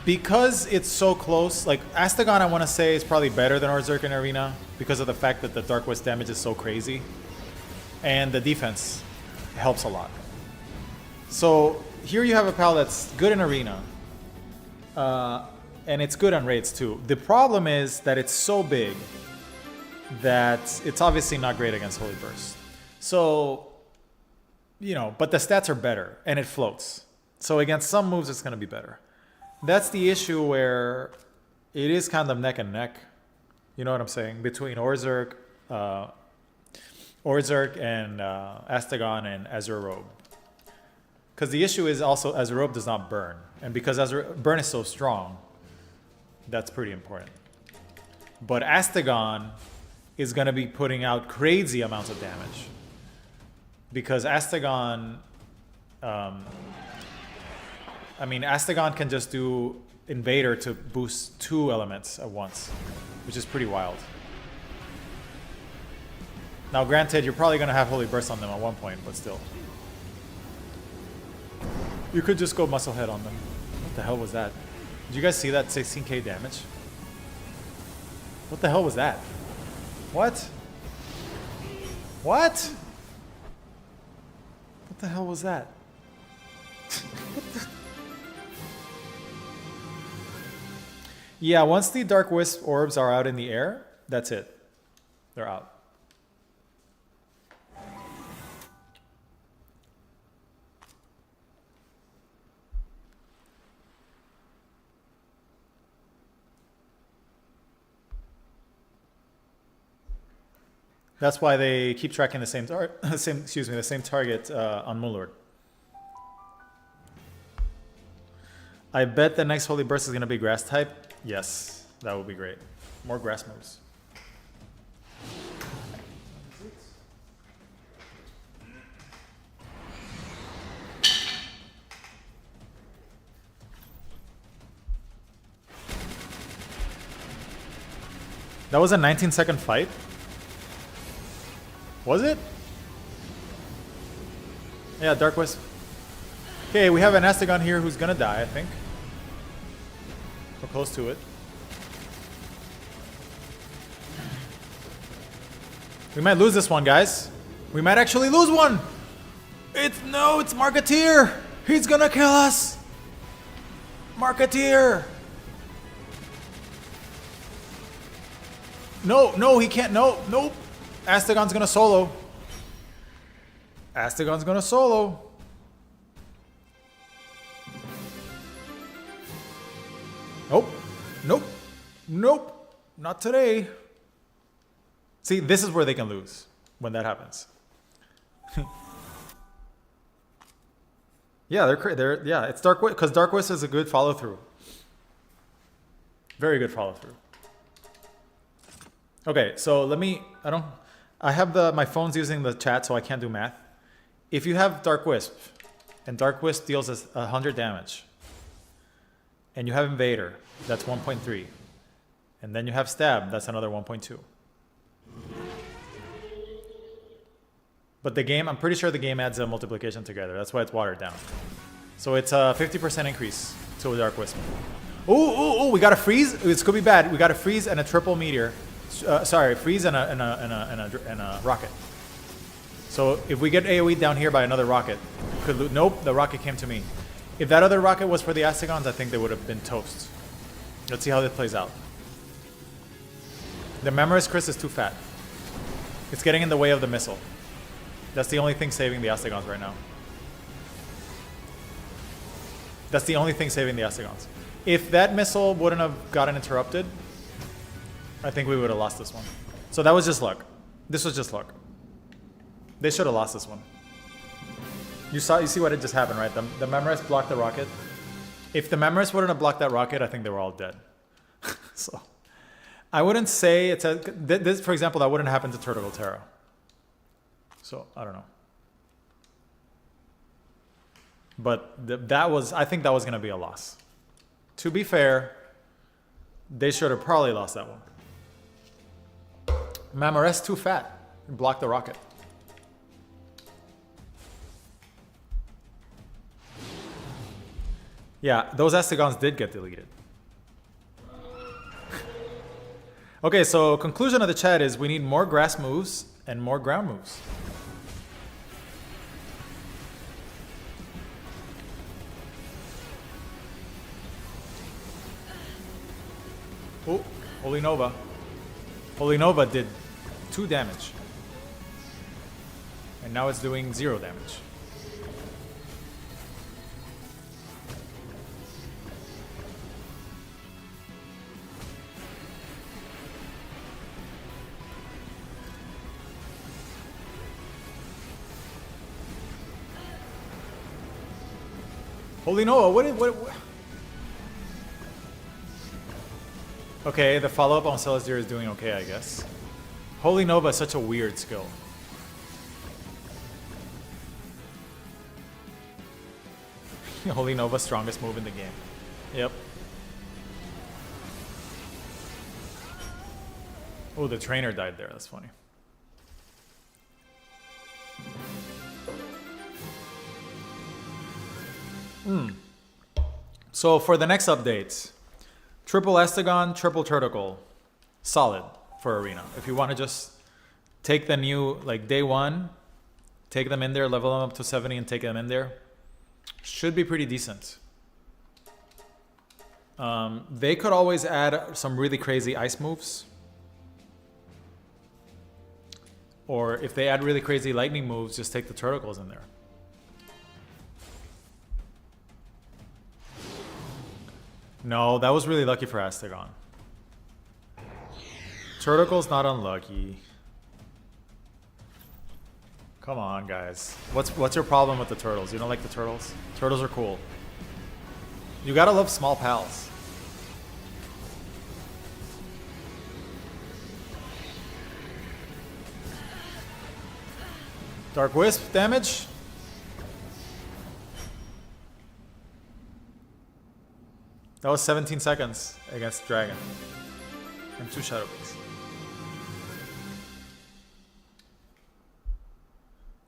Because it's so close, like Astegon I want to say is probably better than Orzhok in Arena because of the fact that the Dark Whisp damage is so crazy. And the defense helps a lot. So here you have a pal that's good in Arena. And it's good on raids too. The problem is that it's so big that it's obviously not great against Holy Burst. So, you know, but the stats are better and it floats. So against some moves, it's going to be better. That's the issue where it is kind of neck and neck. You know what I'm saying? Between Orzhok and Astegon and Azure Robe. Because the issue is also Azure Robe does not burn. And because burn is so strong, that's pretty important. But Astegon is going to be putting out crazy amounts of damage. Because Astegon, Astegon can just do Invader to boost 2 elements at once, which is pretty wild. Now granted, you're probably going to have Holy Burst on them at one point, but still. You could just go Muscle Head on them. What the hell was that? Did you guys see that 16k damage? What the hell was that? What? What? What the hell was that? Yeah, once the Dark Wisp orbs are out in the air, that's it. They're out. That's why they keep tracking the same the same target on Moonlord. I bet the next Holy Burst is gonna be grass type. Yes, that would be great. More grass moves. That was a 19-second fight? Was it? Yeah, Dark Whisp. Okay, we have an Astegon here who's gonna die, I think. We're close to it. We might lose this one, guys. We might actually lose one! It's Marketeer! He's gonna kill us! Marketeer! No, he can't. Nope. Astegon's gonna solo. Astegon's gonna solo. Nope. Not today. See, this is where they can lose when that happens. Yeah, it's Dark Whisp, because Dark Whisp is a good follow through. Very good follow through. Okay, so I have my phone's using the chat, so I can't do math. If you have Dark Whisp, and Dark Whisp deals us 100 damage, and you have Invader, that's 1.3, and then you have Stab, that's another 1.2. But the game, I'm pretty sure the game adds a multiplication together, that's why it's watered down. So it's a 50% increase to a Dark Whisp. Ooh, we got a freeze. This could be bad. We got a freeze and a triple meteor. Freeze and a rocket. So if we get AoE down here by another rocket, nope, the rocket came to me. If that other rocket was for the Astegons, I think they would have been toast. Let's see how this plays out. The Memorous Chris is too fat. It's getting in the way of the missile. That's the only thing saving the Astegons right now. That's the only thing saving the Astegons. If that missile wouldn't have gotten interrupted, I think we would have lost this one. So that was just luck. This was just luck. They should have lost this one. You see what had just happened, right? The Memorous blocked the rocket. If the Memorous wouldn't have blocked that rocket, I think they were all dead. So I wouldn't say this, for example, that wouldn't happen to Turtle Terra. So I don't know. But I think that was going to be a loss. To be fair, they should have probably lost that one. Memorous too fat. Blocked the rocket. Yeah, those Astegons did get deleted. Okay, so conclusion of the chat is we need more grass moves and more ground moves. Oh, Holy Nova. Holy Nova did 2 damage. And now it's doing 0 damage. Holy Nova, what? Okay, the follow-up on Celestia is doing okay, I guess. Holy Nova is such a weird skill. Holy Nova's strongest move in the game. Yep. Oh, the trainer died there. That's funny. So for the next update, triple Astegon, triple Turtle. Solid for Arena. If you want to just take the new, like day 1, take them in there, level them up to 70 and take them in there, should be pretty decent. They could always add some really crazy ice moves. Or if they add really crazy lightning moves, just take the Turtles in there. No, that was really lucky for Astegon. Turtle's not unlucky. Come on, guys. What's your problem with the turtles? You don't like the turtles? Turtles are cool. You gotta love small pals. Dark Whisp damage. That was 17 seconds against Dragon. And 2 Shadow Beats.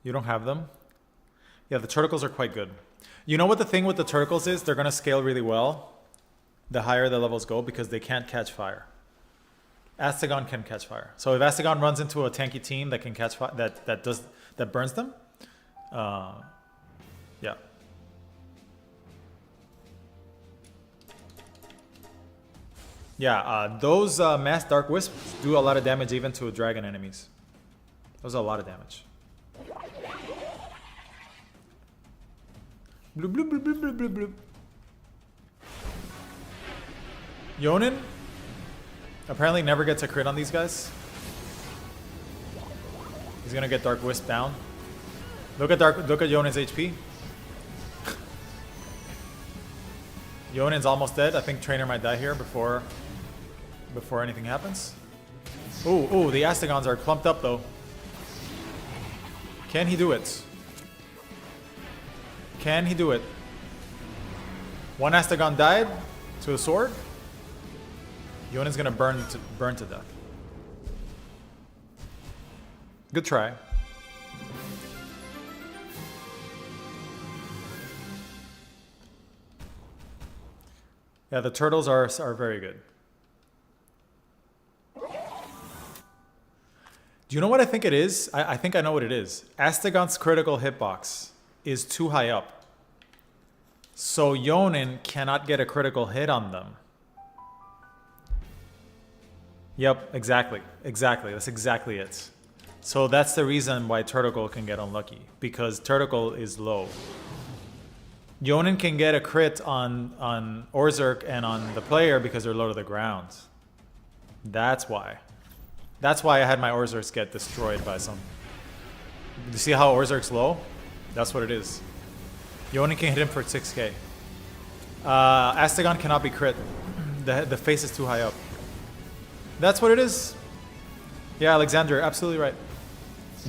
You don't have them? Yeah, the Turtles are quite good. You know what the thing with the Turtles is? They're going to scale really well the higher the levels go because they can't catch fire. Astegon can catch fire. So if Astegon runs into a tanky team that can catch fire, that burns them, yeah. Yeah, those mass Dark Wisps do a lot of damage even to dragon enemies. Those are a lot of damage. Bloop, bloop, bloop, bloop, bloop, bloop, bloop. Jonin apparently never gets a crit on these guys. He's gonna get Dark Wisp down. Look at Jonin's HP. Jonin's almost dead. I think Trainer might die here before anything happens. Ooh, the Astegons are clumped up though. Can he do it? Can he do it? One Astegon died to a sword. Jonin's gonna burn to death. Good try. Yeah, the turtles are very good. Do you know what I think it is? I think I know what it is. Astegon's critical hitbox is too high up. So Jonin cannot get a critical hit on them. Yep, exactly. That's exactly it. So that's the reason why Turtle can get unlucky. Because Turtle is low. Jonin can get a crit on Orzerk and on the player because they're low to the ground. That's why. That's why I had my Orzerks get destroyed by some... You see how Orzerk's low? That's what it is. Jonin can hit him for 6k. Astegon cannot be crit. The face is too high up. That's what it is. Yeah, Alexander, absolutely right.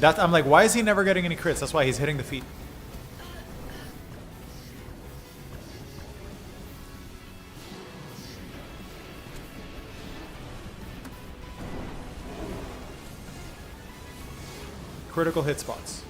I'm like, why is he never getting any crits? That's why he's hitting the feet. Critical hit spots.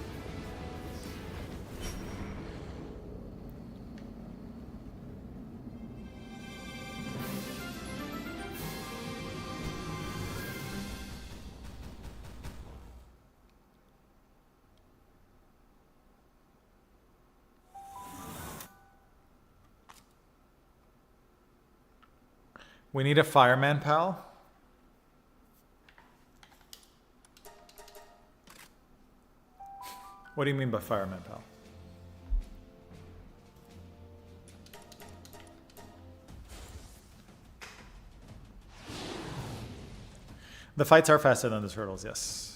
We need a fireman, pal. What do you mean by fireman, pal? The fights are faster than the turtles, yes.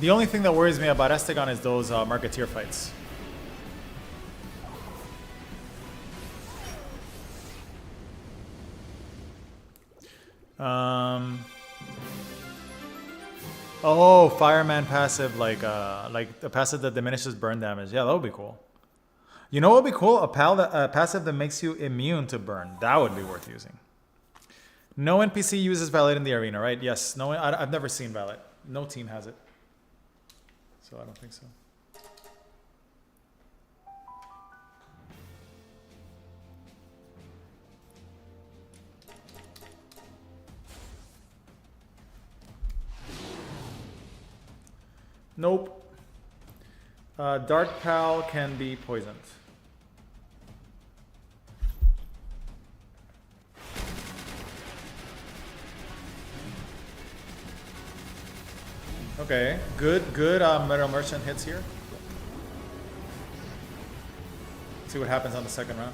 The only thing that worries me about Astegon is those Marketeer fights. Oh, fireman passive, like a passive that diminishes burn damage. Yeah, that would be cool. You know what would be cool? A passive that makes you immune to burn. That would be worth using. No NPC uses Valet in the arena, right? Yes. No, I've never seen Valet. No team has it. So I don't think so. Nope. Dark Pal can be poisoned. Okay, good Metal Merchant hits here. See what happens on the second round.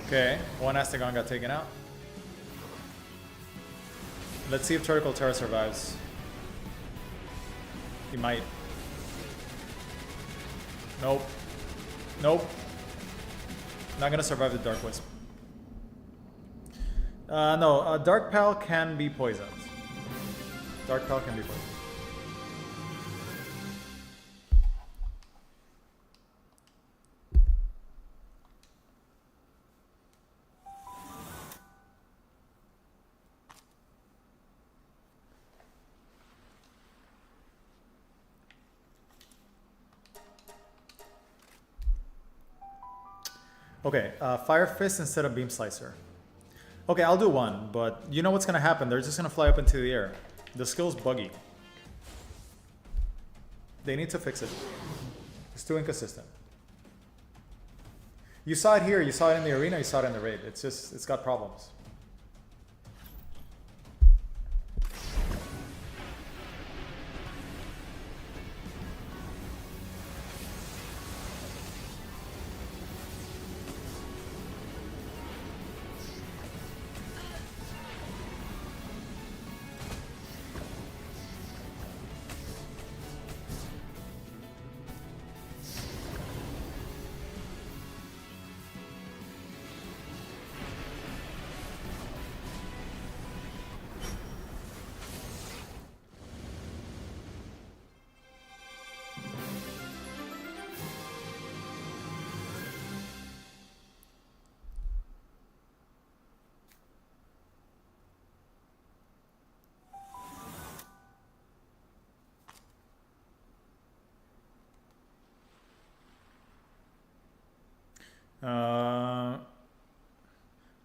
Okay, one Astegon got taken out. Let's see if Turtle Terror survives. He might. Nope. Nope. Not gonna survive the Dark Whisp. No, Dark Pal can be poisoned. Dark Pal can be poisoned. Okay, Fire Fist instead of Beam Slicer. Okay, I'll do one, but you know what's gonna happen. They're just gonna fly up into the air. The skill's buggy. They need to fix it. It's too inconsistent. You saw it here, you saw it in the arena, you saw it in the raid. It's just, it's got problems.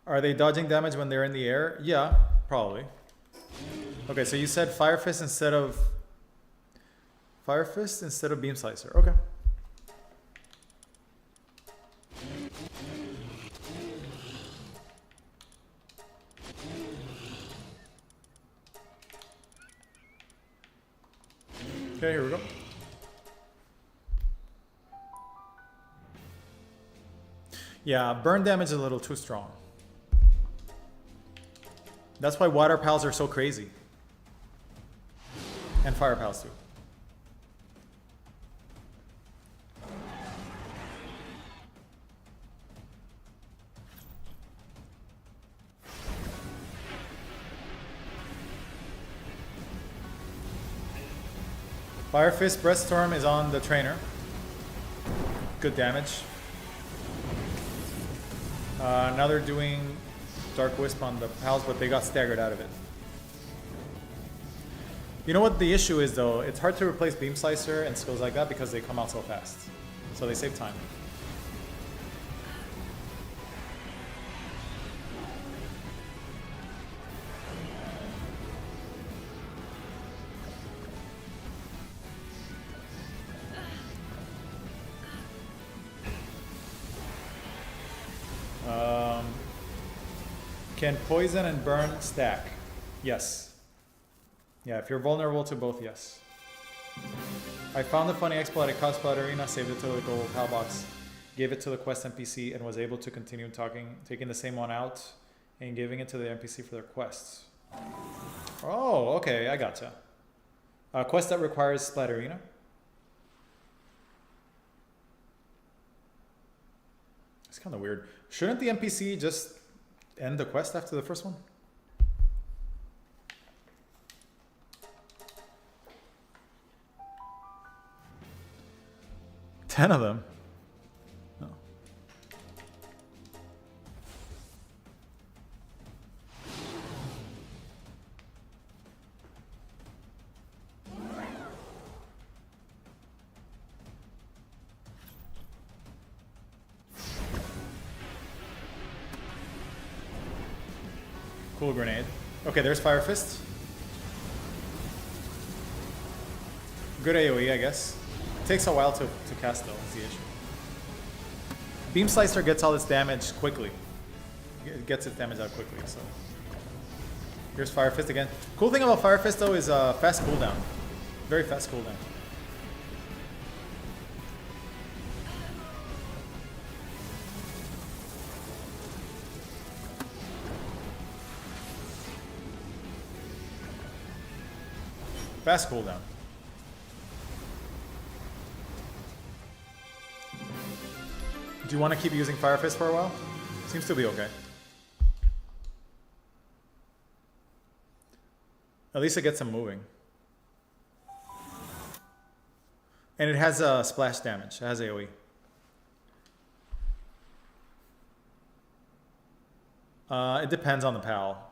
Are they dodging damage when they're in the air? Yeah, probably. Okay, so you said Fire Fist instead of Beam Slicer. Okay. Okay, here we go. Yeah, burn damage is a little too strong. That's why Water Pals are so crazy. And Fire Pals too. Fire Fist Breaststorm is on the trainer. Good damage. Now they're doing Dark Whisp on the Pals, but they got staggered out of it. You know what the issue is though? It's hard to replace Beam Slicer and skills like that because they come out so fast. So they save time. Can poison and burn stack? Yes. Yeah, if you're vulnerable to both, yes. I found the funny exploit at Cosplay Arena, saved it to the gold PAL box, gave it to the quest NPC, and was able to continue taking the same one out and giving it to the NPC for their quests. Oh, okay, I gotcha. A quest that requires Splat Arena. It's kind of weird. Shouldn't the NPC just end the quest after the first one? Ten of them. Oh. Cool grenade. Okay, there's Fire Fist. Good AoE, I guess. It takes a while to cast though, is the issue. Beam Slicer gets all its damage quickly. It gets its damage out quickly, so. Here's Fire Fist again. Cool thing about Fire Fist though is fast cooldown. Very fast cooldown. Fast cooldown. Do you want to keep using Fire Fist for a while? Seems to be okay. At least it gets them moving. And it has splash damage. It has AoE. It depends on the PAL.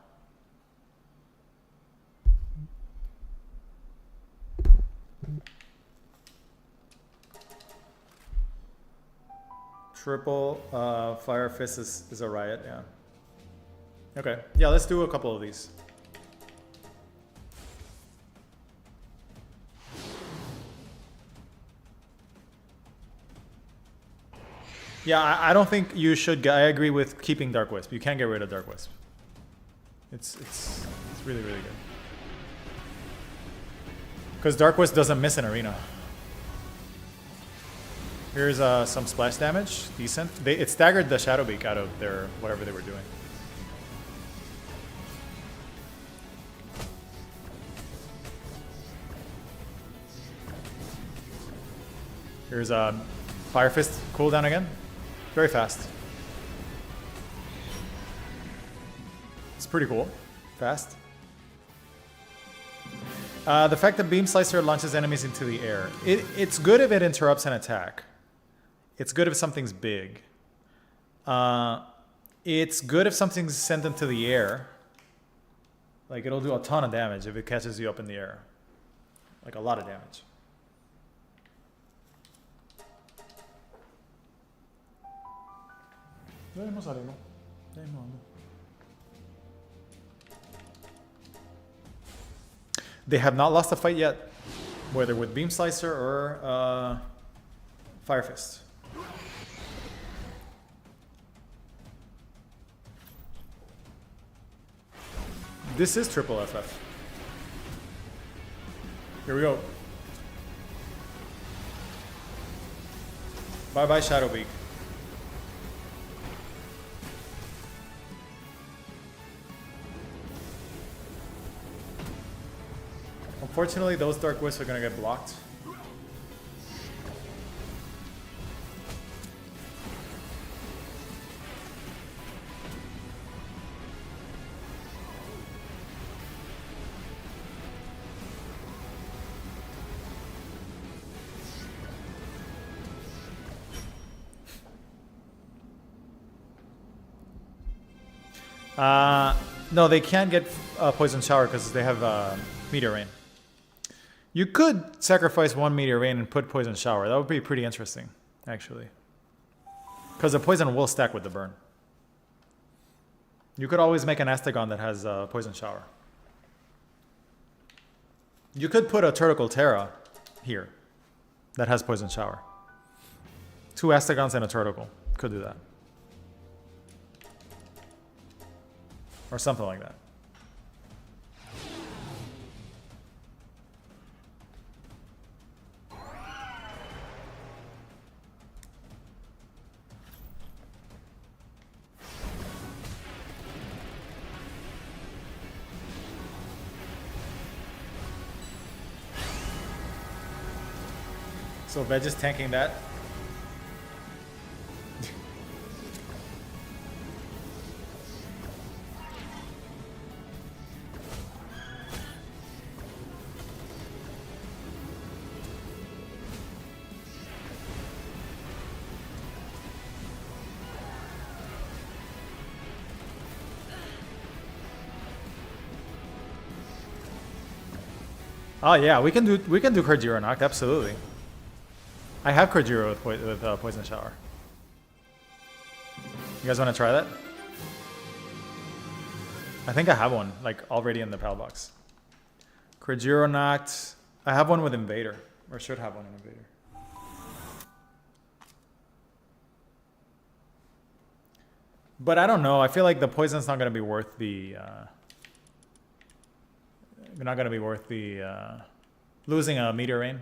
Triple Fire Fist is a riot, yeah. Okay, yeah, let's do a couple of these. Yeah, I don't think you should. I agree with keeping Dark Whisp. You can't get rid of Dark Whisp. It's really, really good. Because Dark Whisp doesn't miss an arena. Here's some splash damage, decent. It staggered the Shadow Beak out of their whatever they were doing. Here's a Fire Fist cooldown again. Very fast. It's pretty cool. Fast. The fact that Beam Slicer launches enemies into the air. It's good if it interrupts an attack. It's good if something's big. It's good if something's sent into the air. Like, it'll do a ton of damage if it catches you up in the air. Like, a lot of damage. They have not lost a fight yet, whether with Beam Slicer or Fire Fist. This is triple FF. Here we go. Bye bye Shadow Beak. Unfortunately, those Dark Wisps are gonna get blocked. No, they can't get Poison Shower because they have Meteor Rain. You could sacrifice one Meteor Rain and put Poison Shower. That would be pretty interesting, actually. Because the poison will stack with the burn. You could always make an Astegon that has Poison Shower. You could put a Turtle Terra here that has Poison Shower. 2 Astegons and a Turtle. Could do that. Or something like that. So Veg is tanking that. Oh yeah, we can do Kajiro knocked, absolutely. I have Kajiro with Poison Shower. You guys want to try that? I think I have one, like, already in the Pal box. Krajiro knocked. I have one with Invader. Or should have one in Invader. But I don't know. I feel like the poison's not going to be worth the... not going to be worth the... losing a Meteor Rain.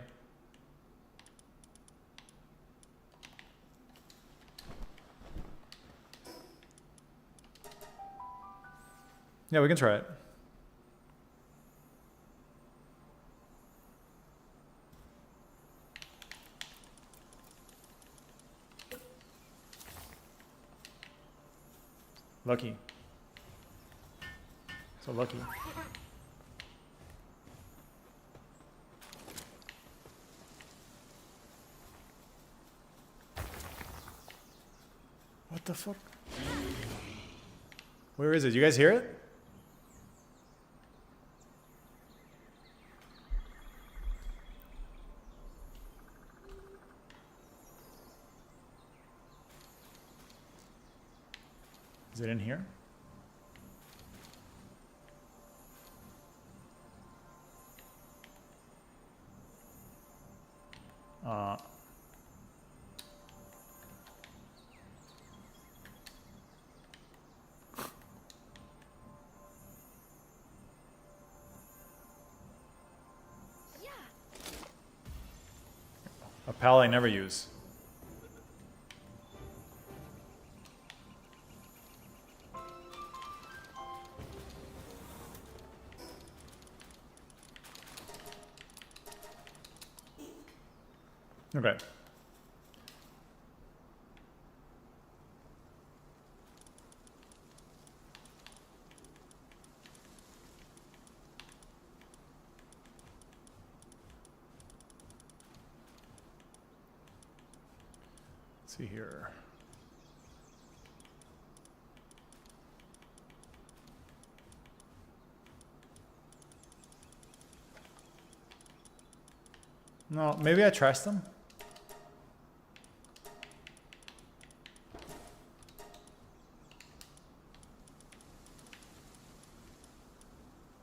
Yeah, we can try it. Lucky. So lucky. What the fuck? Where is it? You guys hear it? Is it in here? A pal I never use. Okay. Let's see here. No, maybe I trashed them.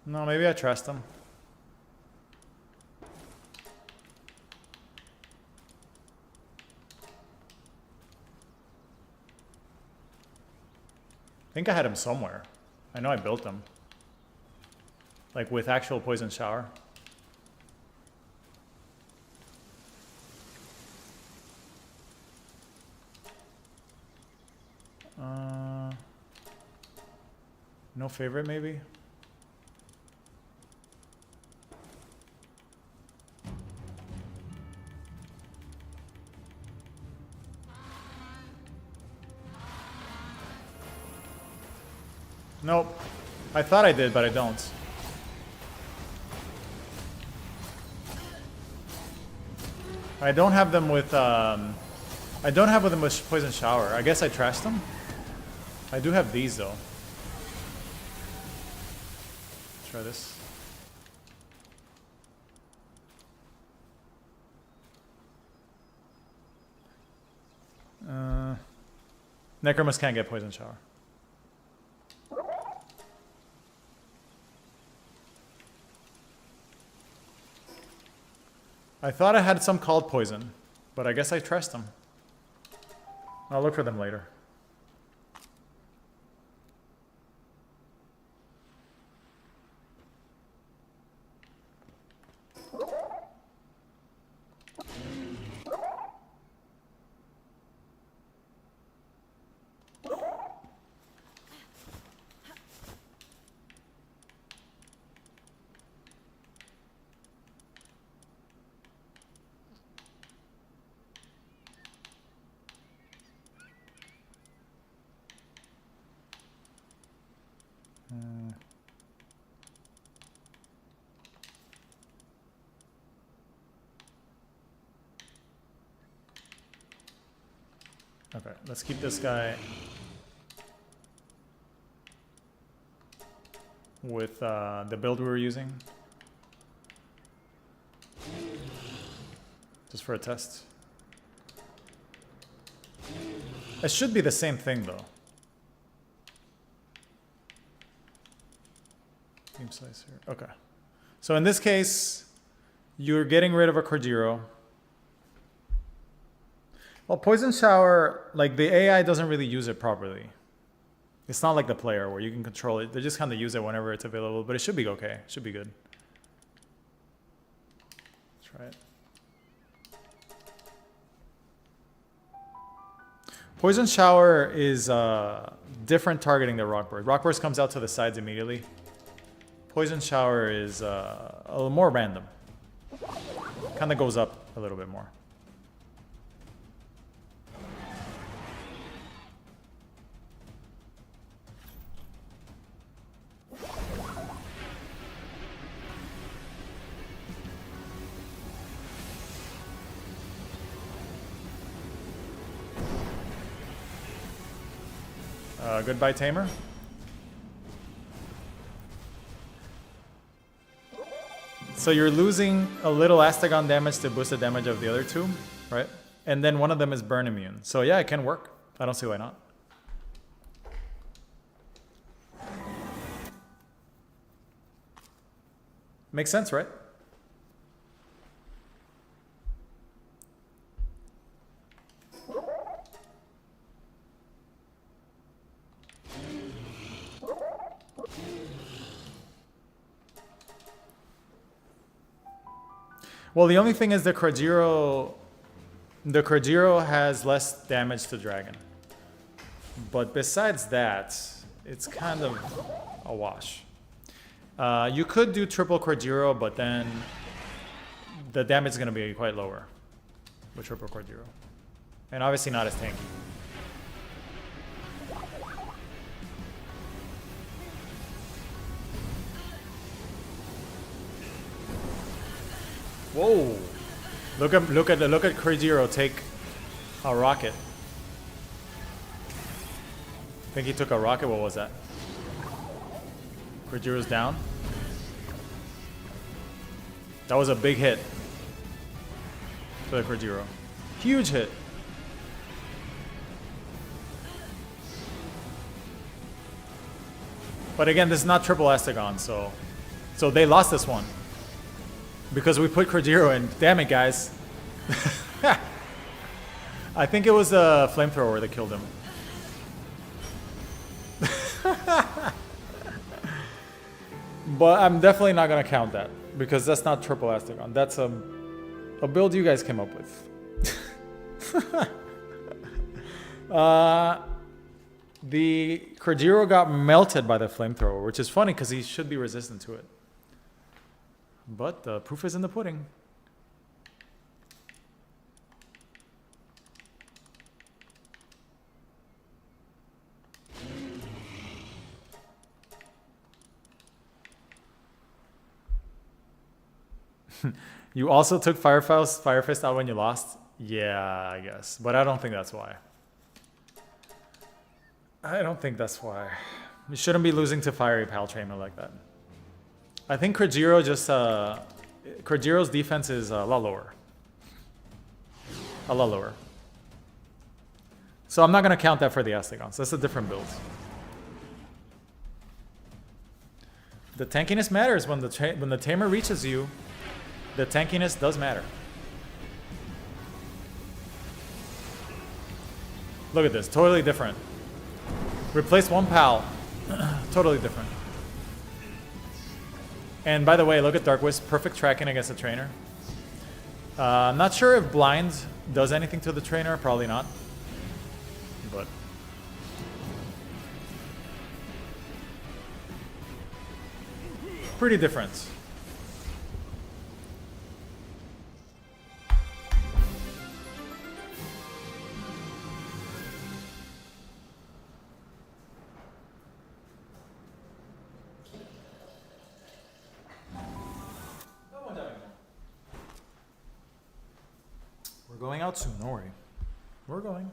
No, maybe I trust him. I think I had him somewhere. I know I built him. Like with actual poison shower. No favorite maybe? Nope. I thought I did, but I don't. I don't have them with I don't have them with poison shower. I guess I trashed them. I do have these though. Let's try this. Necromus can't get poison shower. I thought I had some called poison, but I guess I trashed them. I'll look for them later. Okay, let's keep this guy with the build we were using. Just for a test. It should be the same thing though. Beam slicer. Okay. So in this case, you're getting rid of a Cordero. Well, Poison Shower, like the AI doesn't really use it properly. It's not like the player where you can control it. They just kind of use it whenever it's available, but it should be okay. It should be good. Let's try it. Poison Shower is different targeting than Rock Burst. Rock Burst comes out to the sides immediately. Poison Shower is a little more random. Kind of goes up a little bit more. Goodbye, Tamer. So you're losing a little Astegon damage to boost the damage of the other two, right? And then one of them is burn immune. So yeah, it can work. I don't see why not. Makes sense, right? Well, the only thing is the Cordero has less damage to Dragon. But besides that, it's kind of a wash. You could do triple Cordero, but then the damage is going to be quite lower with triple Cordero. And obviously not as tanky. Whoa! Look at Cordero take a rocket. I think he took a rocket. What was that? Cordero's down. That was a big hit for the Cordero. Huge hit. But again, this is not triple Astegon, so they lost this one. Because we put Cordero in. Damn it, guys. I think it was a flamethrower that killed him. But I'm definitely not going to count that. Because that's not triple Astegon. That's a build you guys came up with. The Cordero got melted by the flamethrower, which is funny because he should be resistant to it. But the proof is in the pudding. You also took Fire Fist out when you lost? Yeah, I guess. But I don't think that's why. I don't think that's why. You shouldn't be losing to Fiery Pal Tamer like that. I think Cordero's defense is a lot lower. A lot lower. So I'm not going to count that for the Astegons. That's a different build. The tankiness matters when the Tamer reaches you. The tankiness does matter. Look at this. Totally different. Replace one Pal. Totally different. And by the way, look at Dark Whisp, perfect tracking against the trainer. I'm not sure if blind does anything to the trainer, probably not. But pretty different. We're going out soon, don't worry. We're going.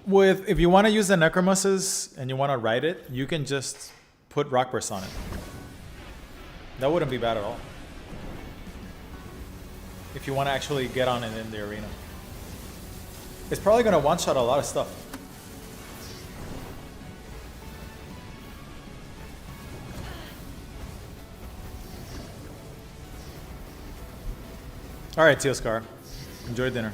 if you want to use the Necromuses and you want to ride it, you can just put Rock Burst on it. That wouldn't be bad at all. If you want to actually get on it in the arena. It's probably going to one-shot a lot of stuff. Alright, Teoscar. Enjoy dinner.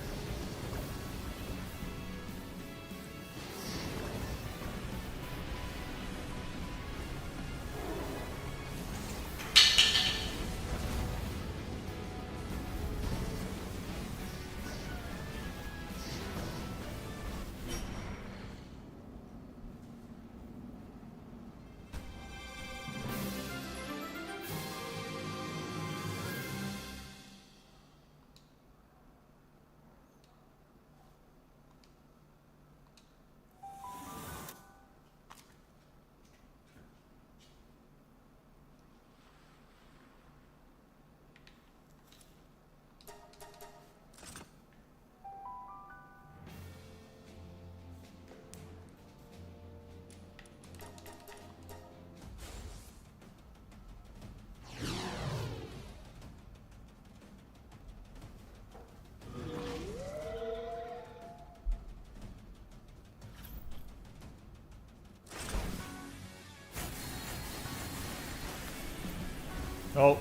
Oh,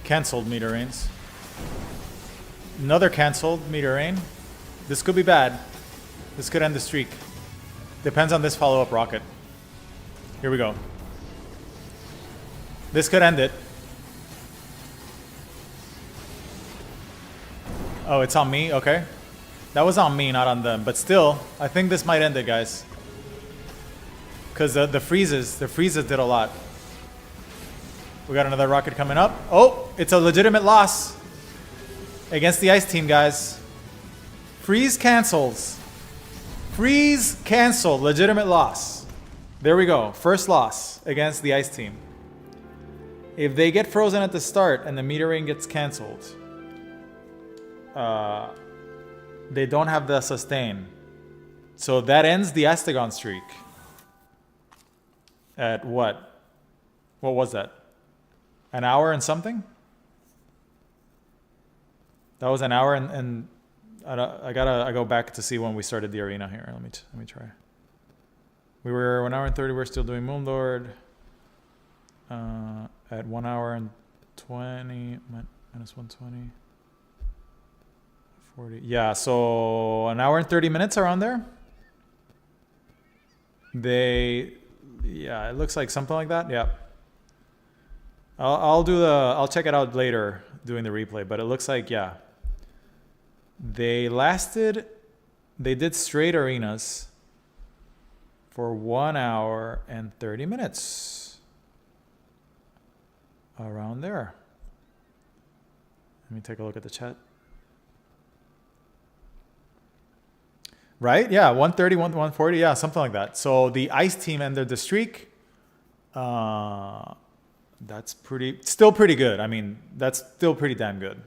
cancelled Meteor Rains. Another cancelled Meteor Rain. This could be bad. This could end the streak. Depends on this follow-up rocket. Here we go. This could end it. Oh, it's on me? Okay. That was on me, not on them. But still, I think this might end it, guys. Because the freezes did a lot. We got another rocket coming up. Oh, it's a legitimate loss against the ice team, guys. Freeze cancels. Freeze canceled. Legitimate loss. There we go. First loss against the ice team. If they get frozen at the start and the meteor rain gets canceled, they don't have the sustain. So that ends the Astegon streak. At what? What was that? An hour and something? That was an hour and I go back to see when we started the arena here. Let me try. We were 1 hour and 30. We're still doing Moonlord. At 1 hour and 20 minus 120. 40. Yeah, so an hour and 30 minutes around there. Yeah, it looks like something like that. Yeah. I'll check it out later doing the replay, but it looks like, yeah. They did straight arenas for 1 hour and 30 minutes. Around there. Let me take a look at the chat. Right? Yeah, 130, 140, yeah, something like that. So the ice team ended the streak. That's still pretty good. I mean, that's still pretty damn good.